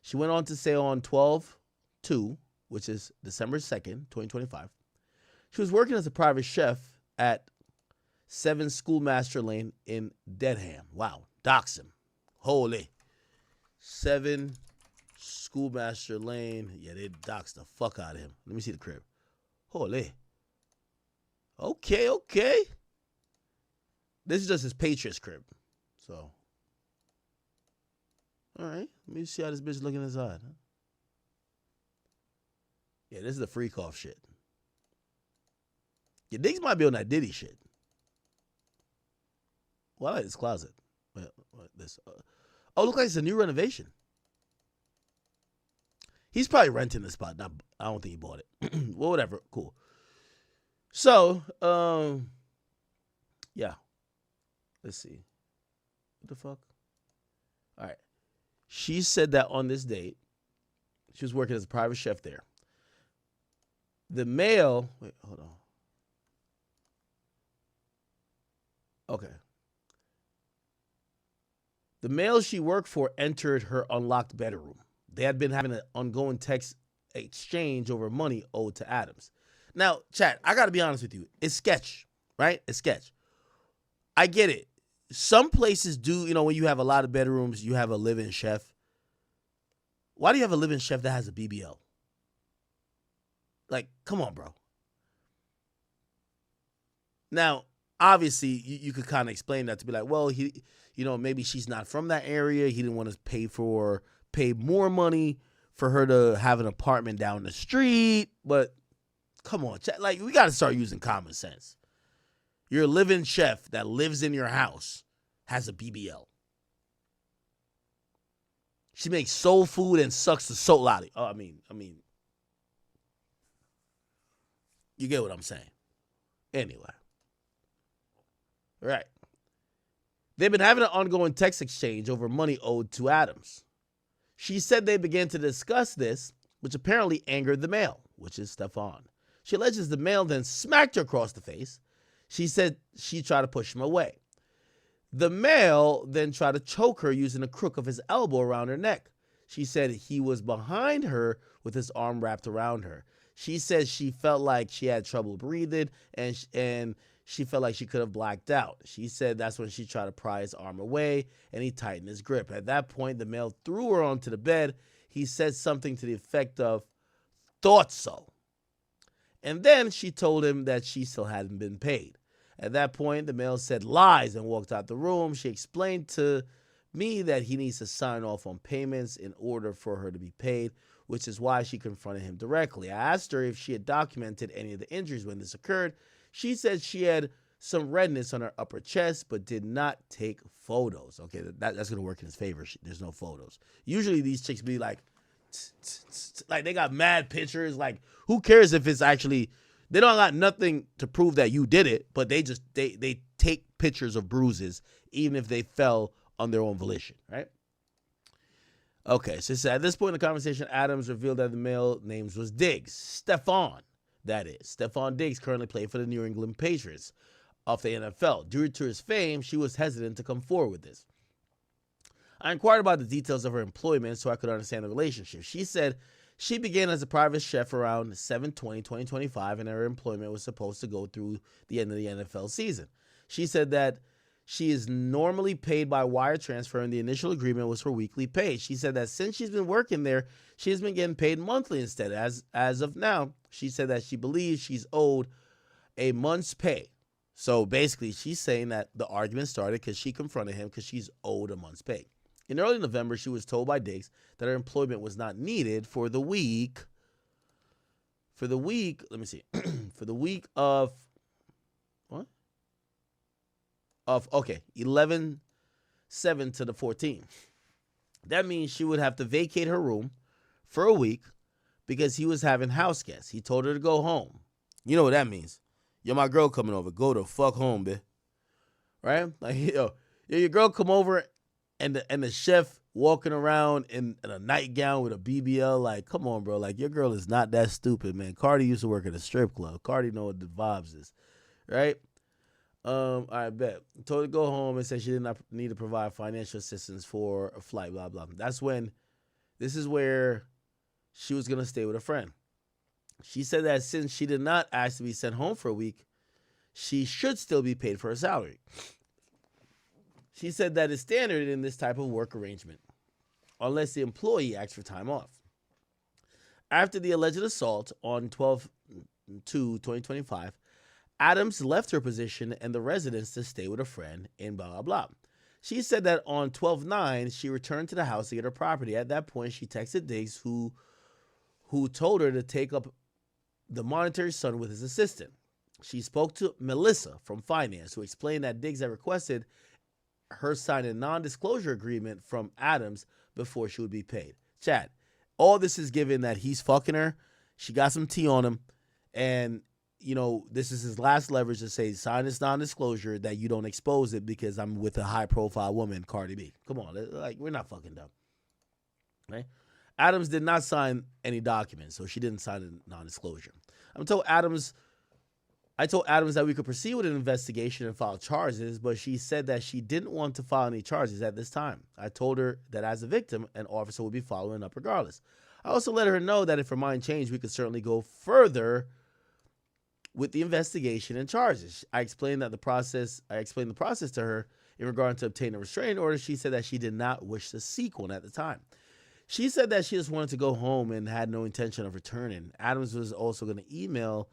She went on to say on 12/2, which is December 2nd, 2025, she was working as a private chef at 7 Schoolmaster Lane in Dedham. Wow, dox him. Holy. 7 Schoolmaster Lane. Yeah, they doxed the fuck out of him. Let me see the crib. Holy. Okay. This is just his Patriots crib. So, all right. Let me see how this bitch looking inside. Huh? Yeah, this is the freak off shit. Your Diggs might be on that Diddy shit. Well, I like this closet. This. Look like it's a new renovation. He's probably renting this spot. I don't think he bought it. Well, whatever. Cool. So, yeah. Let's see. What the fuck? All right. She said that on this date, she was working as a private chef there. The male, wait, hold on. Okay. The male she worked for entered her unlocked bedroom. They had been having an ongoing text exchange over money owed to Adams. Now, chat, I got to be honest with you. It's sketch, right? It's sketch. I get it. Some places do, when you have a lot of bedrooms, you have a live-in chef. Why do you have a live-in chef that has a BBL? Like, come on, bro. Now, obviously, you could kind of explain that to be like, well, maybe she's not from that area. He didn't want to pay more money for her to have an apartment down the street. But come on, like, we got to start using common sense. Your live-in chef that lives in your house has a BBL. She makes soul food and sucks the soul out of it. Oh, I mean, you get what I'm saying. Anyway. Right. They've been having an ongoing text exchange over money owed to Adams. She said they began to discuss this, which apparently angered the male, which is Stefon. She alleges the male then smacked her across the face. She said she tried to push him away. The male then tried to choke her using the crook of his elbow around her neck. She said he was behind her with his arm wrapped around her. She said she felt like she had trouble breathing and she felt like she could have blacked out. She said that's when she tried to pry his arm away and he tightened his grip. At that point, the male threw her onto the bed. He said something to the effect of, "Thought so." And then she told him that she still hadn't been paid. At that point, the male said lies and walked out the room. She explained to me that he needs to sign off on payments in order for her to be paid, which is why she confronted him directly. I asked her if she had documented any of the injuries when this occurred. She said she had some redness on her upper chest, but did not take photos. Okay, that's going to work in his favor. There's no photos. Usually these chicks be like they got mad pictures. Like, who cares if it's actually, they don't got nothing to prove that you did it, but they take pictures of bruises, even if they fell on their own volition, right? Okay, so at this point in the conversation, Adams revealed that the male names was Diggs. Stefon, that is. Stefon Diggs currently played for the New England Patriots of the NFL. Due to his fame, she was hesitant to come forward with this. I inquired about the details of her employment so I could understand the relationship. She said she began as a private chef around 7/20/2025, and her employment was supposed to go through the end of the NFL season. She said that she is normally paid by wire transfer, and the initial agreement was for weekly pay. She said that since she's been working there, she has been getting paid monthly instead. As of now, she said that she believes she's owed a month's pay. So basically, she's saying that the argument started because she confronted him because she's owed a month's pay. In early November, she was told by Diggs that her employment was not needed for the week. For the week of what? 11/7 to the 14th. That means she would have to vacate her room for a week because he was having house guests. He told her to go home. You know what that means? Yo, my girl coming over. Go the fuck home, bitch. Right? Like, your girl come over and the chef walking around in a nightgown with a BBL. Like, come on, bro. Like, your girl is not that stupid, man. Cardi used to work at a strip club. Cardi know what the vibes is. Right? All right, bet. Told her to go home and said she did not need to provide financial assistance for a flight, blah, blah. This is where she was going to stay with a friend. She said that since she did not ask to be sent home for a week, she should still be paid for her salary. She said that is standard in this type of work arrangement, unless the employee asks for time off. After the alleged assault on 12/2/2025, Adams left her position and the residence to stay with a friend in blah, blah, blah. She said that on 12/9, she returned to the house to get her property. At that point, she texted Diggs, who told her to take up the monetary sum with his assistant. She spoke to Melissa from finance, who explained that Diggs had requested her sign a non-disclosure agreement from Adams before she would be paid. Chad, all this is given that he's fucking her. She got some tea on him. And, this is his last leverage to say, sign this non-disclosure that you don't expose it because I'm with a high-profile woman, Cardi B. Come on. Like, we're not fucking dumb. Right? Adams did not sign any documents, so she didn't sign a non-disclosure. I told Adams that we could proceed with an investigation and file charges, but she said that she didn't want to file any charges at this time. I told her that as a victim, an officer would be following up regardless. I also let her know that if her mind changed, we could certainly go further with the investigation and charges. I explained the process to her in regard to obtaining a restraining order. She said that she did not wish to seek one at the time. She said that she just wanted to go home and had no intention of returning. Adams was also going to email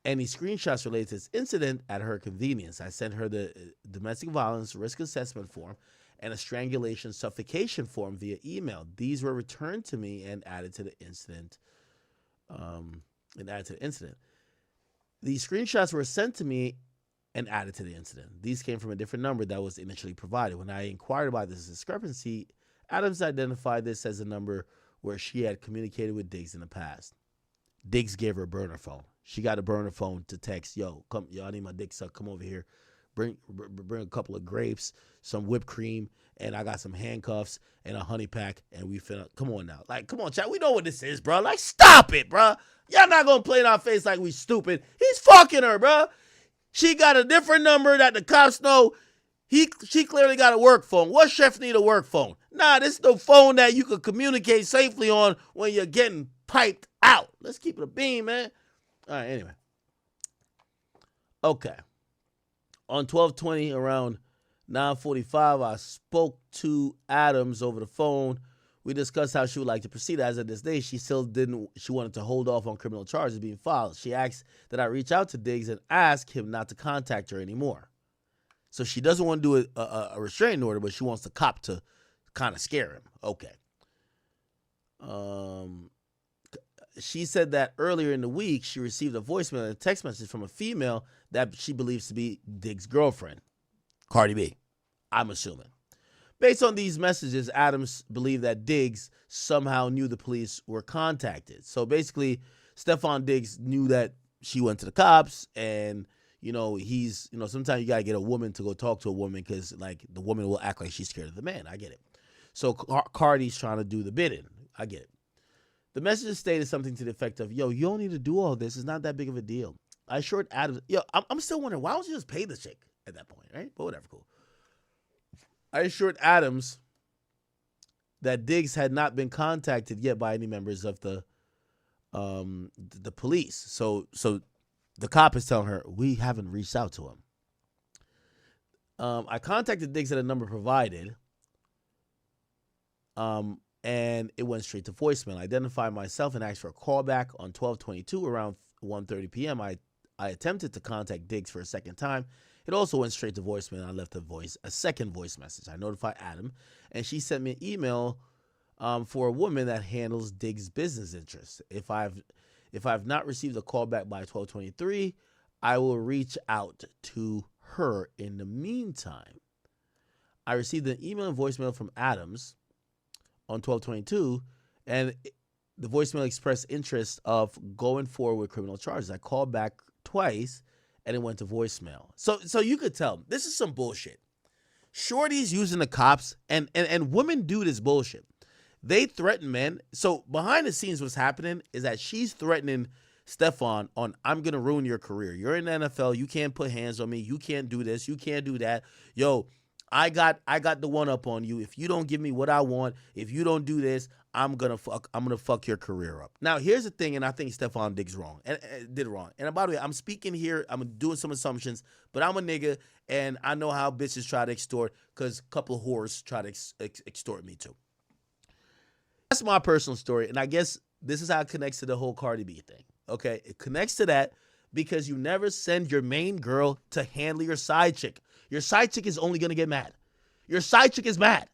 any screenshots related to this incident at her convenience. I sent her the domestic violence risk assessment form and a strangulation suffocation form via email. These were returned to me and added to the incident. These screenshots were sent to me and added to the incident. These came from a different number that was initially provided. When I inquired about this discrepancy, Adams identified this as a number where she had communicated with Diggs in the past. Diggs gave her a burner phone. She got a burner phone to text, yo, I need my dick sucked. Come over here. Bring a couple of grapes, some whipped cream, and I got some handcuffs and a honey pack, and we finna, come on now. Like, come on, chat. We know what this is, bro. Like, stop it, bro. Y'all not gonna play in our face like we stupid. He's fucking her, bro. She got a different number that the cops know. She clearly got a work phone. What chef need a work phone? Nah, this is the phone that you could communicate safely on when you're getting piped out. Let's keep it a beam, man. All right, anyway. Okay. On 12/20, around 9:45, I spoke to Adams over the phone. We discussed how she would like to proceed. As of this day, she wanted to hold off on criminal charges being filed. She asked that I reach out to Diggs and ask him not to contact her anymore. So she doesn't want to do a restraining order, but she wants the cop to kind of scare him. Okay. She said that earlier in the week, she received a voicemail and a text message from a female that she believes to be Diggs' girlfriend, Cardi B, I'm assuming. Based on these messages, Adams believed that Diggs somehow knew the police were contacted. So basically, Stefon Diggs knew that she went to the cops, and, sometimes you got to get a woman to go talk to a woman because, like, the woman will act like she's scared of the man. I get it. So Cardi's trying to do the bidding. I get it. The message stated something to the effect of, yo, you don't need to do all this. It's not that big of a deal. I assured Adams, I'm still wondering, why don't you just pay the chick at that point, right? But whatever, cool. I assured Adams that Diggs had not been contacted yet by any members of the police. So the cop is telling her, we haven't reached out to him. I contacted Diggs at a number provided. And it went straight to voicemail. I identified myself and asked for a callback on 12/22 around 1:30 p.m. I attempted to contact Diggs for a second time. It also went straight to voicemail. I left a second voice message. I notified Adam, and she sent me an email for a woman that handles Diggs' business interests. If I've not received a callback by 12:23, I will reach out to her. In the meantime, I received an email and voicemail from Adams on 12/22, and the voicemail expressed interest of going forward with criminal charges. I called back twice, and it went to voicemail. So you could tell this is some bullshit. Shorty's using the cops, and women do this bullshit. They threaten men. So behind the scenes, what's happening is that she's threatening Stefon on, I'm gonna ruin your career. You're in the NFL. You can't put hands on me. You can't do this. You can't do that. Yo, I got the one up on you. If you don't give me what I want, if you don't do this, I'm gonna fuck your career up. Now here's the thing, and I think Stefon Diggs did wrong. And by the way, I'm speaking here, I'm doing some assumptions, but I'm a nigga, and I know how bitches try to extort, because a couple of whores try to extort me too. That's my personal story, and I guess this is how it connects to the whole Cardi B thing. Okay, it connects to that because you never send your main girl to handle your side chick. Your side chick is only going to get mad. Your side chick is mad.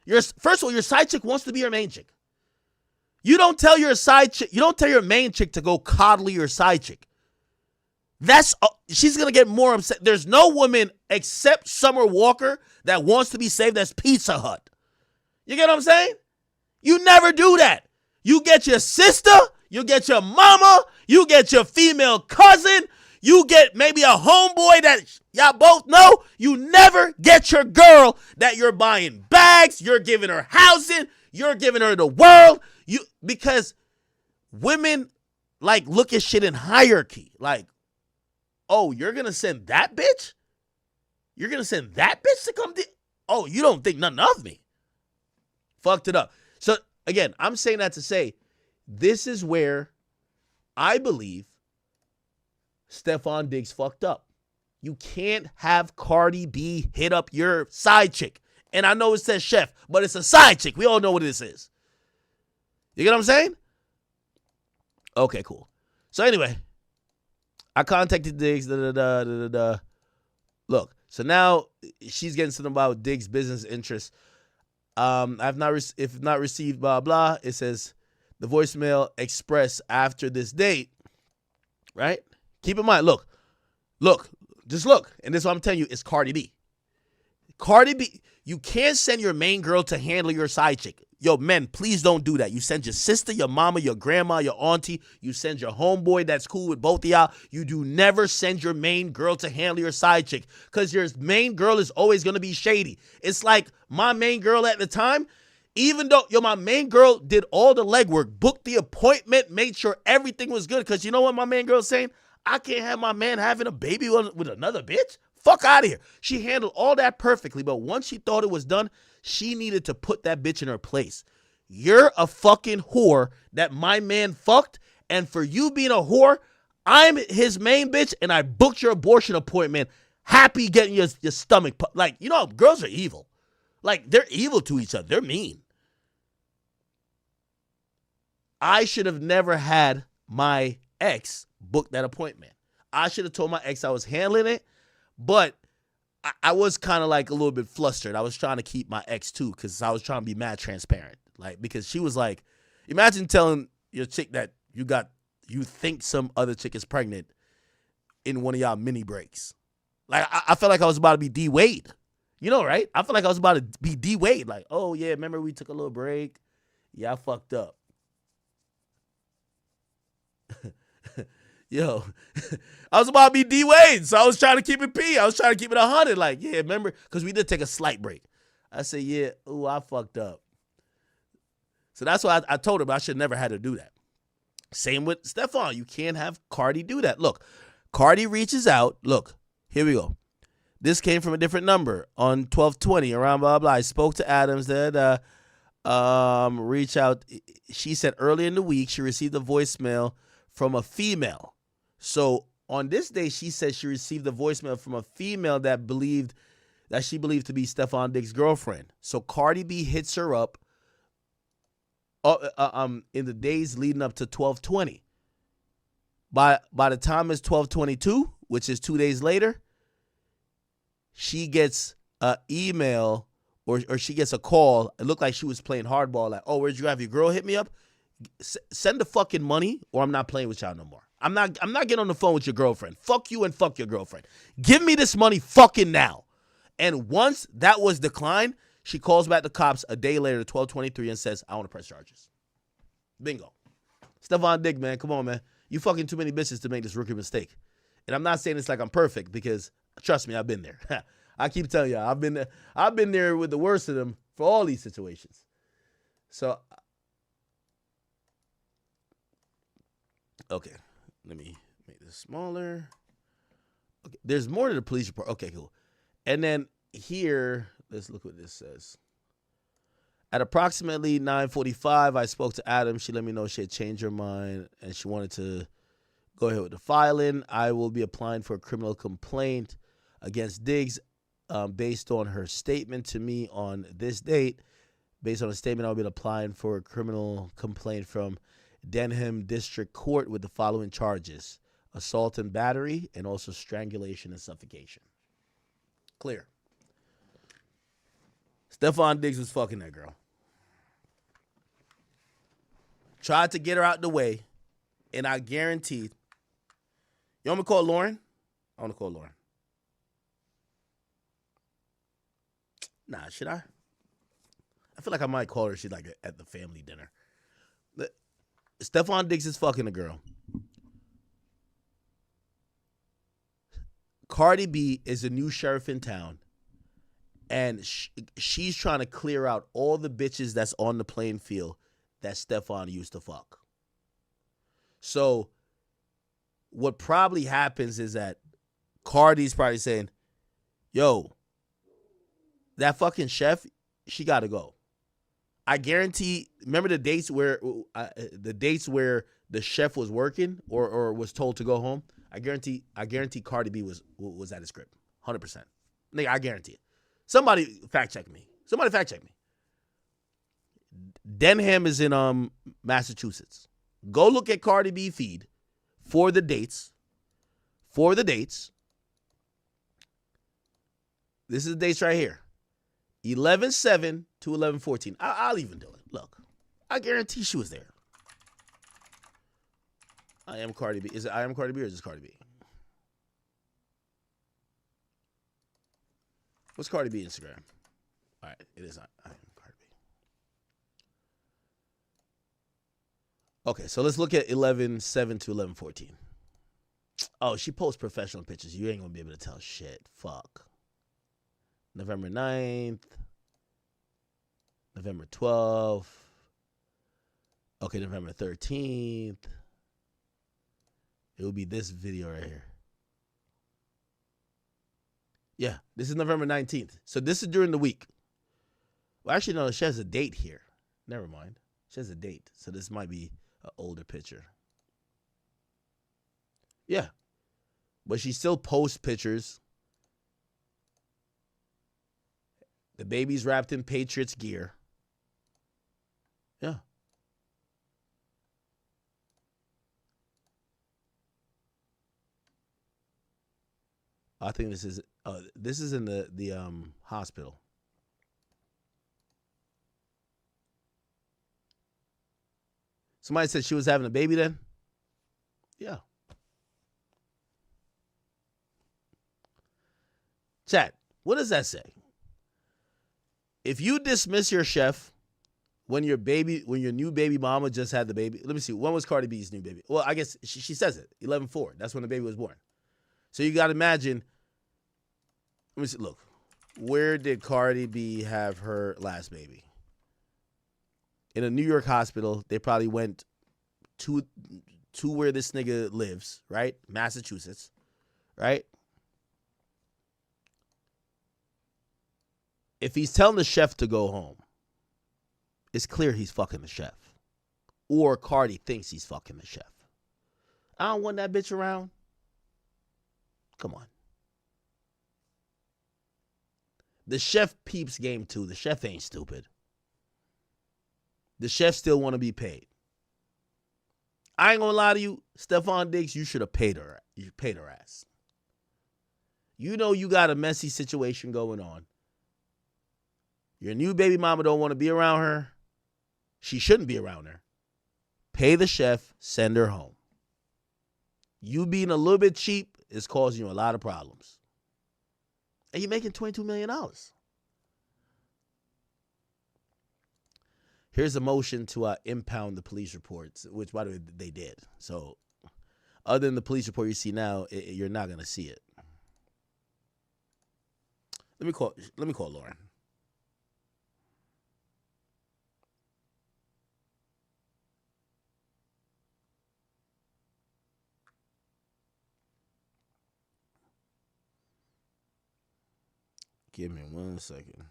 First of all, your side chick wants to be your main chick. You don't tell your side chick, you don't tell your main chick to go coddle your side chick. She's going to get more upset. There's no woman except Summer Walker that wants to be saved as Pizza Hut. You get what I'm saying? You never do that. You get your sister, you get your mama, you get your female cousin, you get maybe a homeboy that y'all both know. You never get your girl that you're buying bags, you're giving her housing, you're giving her the world. Because women look at shit in hierarchy. Like, oh, you're gonna send that bitch? You're gonna send that bitch to come? Oh, you don't think nothing of me? Fucked it up. So again, I'm saying that to say this is where I believe Stefon Diggs fucked up. You can't have Cardi B hit up your side chick. And I know it says chef, but it's a side chick. We all know what this is. You get what I'm saying? Okay, cool. So anyway, I contacted Diggs. Look, so now she's getting something about Diggs' business interests. I've not if not received blah blah. It says the voicemail expressed after this date. Right? Keep in mind, look, just look, and this is what I'm telling you. It's Cardi B. Cardi B, you can't send your main girl to handle your side chick. Yo, men, please don't do that. You send your sister, your mama, your grandma, your auntie. You send your homeboy that's cool with both of y'all. You do never send your main girl to handle your side chick because your main girl is always going to be shady. It's like my main girl at the time, even though, my main girl did all the legwork, booked the appointment, made sure everything was good because you know what my main girl's saying? I can't have my man having a baby with another bitch. Fuck out of here. She handled all that perfectly, but once she thought it was done, she needed to put that bitch in her place. You're a fucking whore that my man fucked, and for you being a whore, I'm his main bitch, and I booked your abortion appointment. Happy getting your stomach. Like, girls are evil. Like, they're evil to each other. They're mean. I should have never had my ex book that appointment. I should have told my ex I was handling it, but I was kind of like a little bit flustered. I was trying to keep my ex too because I was trying to be mad transparent. Like, because she was like, imagine telling your chick that you think some other chick is pregnant in one of y'all mini breaks. Like, I felt like I was about to be D Wade. You know, right? I felt like I was about to be D Wade. Like, oh yeah, remember we took a little break? Yeah, I fucked up. Yo, I was about to be D Wade, so I was trying to keep it P. I was trying to keep it 100. Like, yeah, remember? Because we did take a slight break. I said, yeah, I fucked up. So that's why I told her, but I should never had to do that. Same with Stefon. You can't have Cardi do that. Look, Cardi reaches out. Look, here we go. This came from a different number on 1220 around blah, blah. I spoke to Adams that reach out. She said earlier in the week she received a voicemail from a female. So on this day, she said she received a voicemail from a female that she believed to be Stefon Diggs' girlfriend. So Cardi B hits her up in the days leading up to 1220. By the time it's 1222, which is 2 days later, she gets an email or she gets a call. It looked like she was playing hardball. Like, oh, where'd you have your girl hit me up? Send the fucking money or I'm not playing with y'all no more. I'm not getting on the phone with your girlfriend. Fuck you and fuck your girlfriend. Give me this money fucking now. And once that was declined, she calls back the cops a day later, 1223, and says, I want to press charges. Bingo. Stefon Diggs, man, come on, man. You fucking too many bitches to make this rookie mistake. And I'm not saying it's like I'm perfect because, trust me, I've been there. I keep telling you, I've been there with the worst of them for all these situations. So, okay. Let me make this smaller. Okay, there's more to the police report. Okay, cool. And then here, let's look what this says. At approximately 9:45, I spoke to Adam. She let me know she had changed her mind and she wanted to go ahead with the filing. I will be applying for a criminal complaint against Diggs based on her statement to me on this date. Based on a statement, I'll be applying for a criminal complaint from Denham District Court with the following charges: assault and battery, and also strangulation and suffocation. Clear. Stefon Diggs was fucking that girl. Tried to get her out the way, and I guaranteed. You want me to call Lauren? I want to call Lauren. Nah, should I? I feel like I might call her. She's like at the family dinner. Stefon Diggs is fucking a girl. Cardi B is a new sheriff in town. And she's trying to clear out all the bitches that's on the playing field that Stefon used to fuck. So what probably happens is that Cardi's probably saying, yo, that fucking chef, she got to go. I guarantee, remember the dates where the chef was working or was told to go home? I guarantee Cardi B was at his crib. 100%. Nigga, I guarantee it. Somebody fact check me. Denham is in Massachusetts. Go look at Cardi B feed for the dates. For the dates. This is the dates right here. 11/7 to 11/14. I'll even do it. Look, I guarantee she was there. I am Cardi B. Is it I am Cardi B or is this Cardi B? What's Cardi B Instagram? All right, it is I am Cardi B. Okay, so let's look at 11/7 to 11/14. Oh, she posts professional pictures. You ain't gonna be able to tell shit. Fuck. November 9th. November 12th. Okay, November 13th. It will be this video right here. Yeah, this is November 19th. So this is during the week. Well, actually, no, she has a date here. Never mind. She has a date. So this might be an older picture. Yeah. But she still posts pictures. The baby's wrapped in Patriots gear. Yeah. I think this is in the hospital. Somebody said she was having a baby then? Yeah. Chat, what does that say? If you dismiss your chef when your new baby mama just had the baby, let me see, when was Cardi B's new baby? Well, I guess she says it, 11/4. That's when the baby was born. So you got to imagine, let me see, look, where did Cardi B have her last baby? In a New York hospital. They probably went to where this nigga lives, right? Massachusetts, right? If he's telling the chef to go home, it's clear he's fucking the chef. Or Cardi thinks he's fucking the chef. I don't want that bitch around. Come on. The chef peeps game too. The chef ain't stupid. The chef still want to be paid. I ain't gonna lie to you, Stefon Diggs, you should have paid her. You paid her ass. You know you got a messy situation going on. Your new baby mama don't want to be around her. She shouldn't be around her. Pay the chef, send her home. You being a little bit cheap is causing you a lot of problems. And you're making $22 million. Here's a motion to impound the police reports, which, by the way, they did. So, other than the police report you see now, you're not going to see it. Let me call Lauren. Give me 1 second.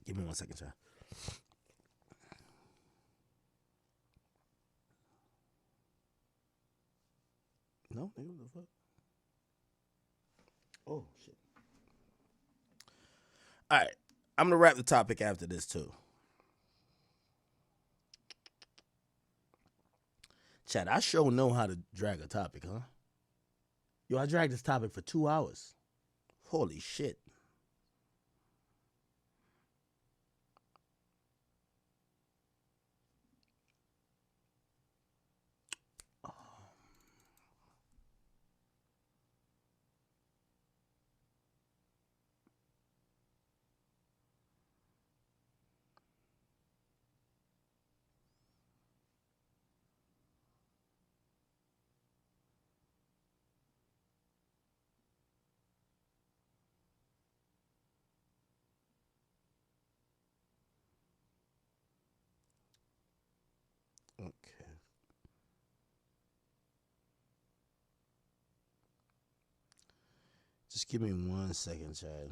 Give me 1 second, sir. No, nigga, what the fuck? Oh, shit. All right. I'm going to wrap the topic after this, too. Chat, I sure know how to drag a topic, huh? Yo, I dragged this topic for 2 hours. Holy shit. Just give me 1 second, Chad.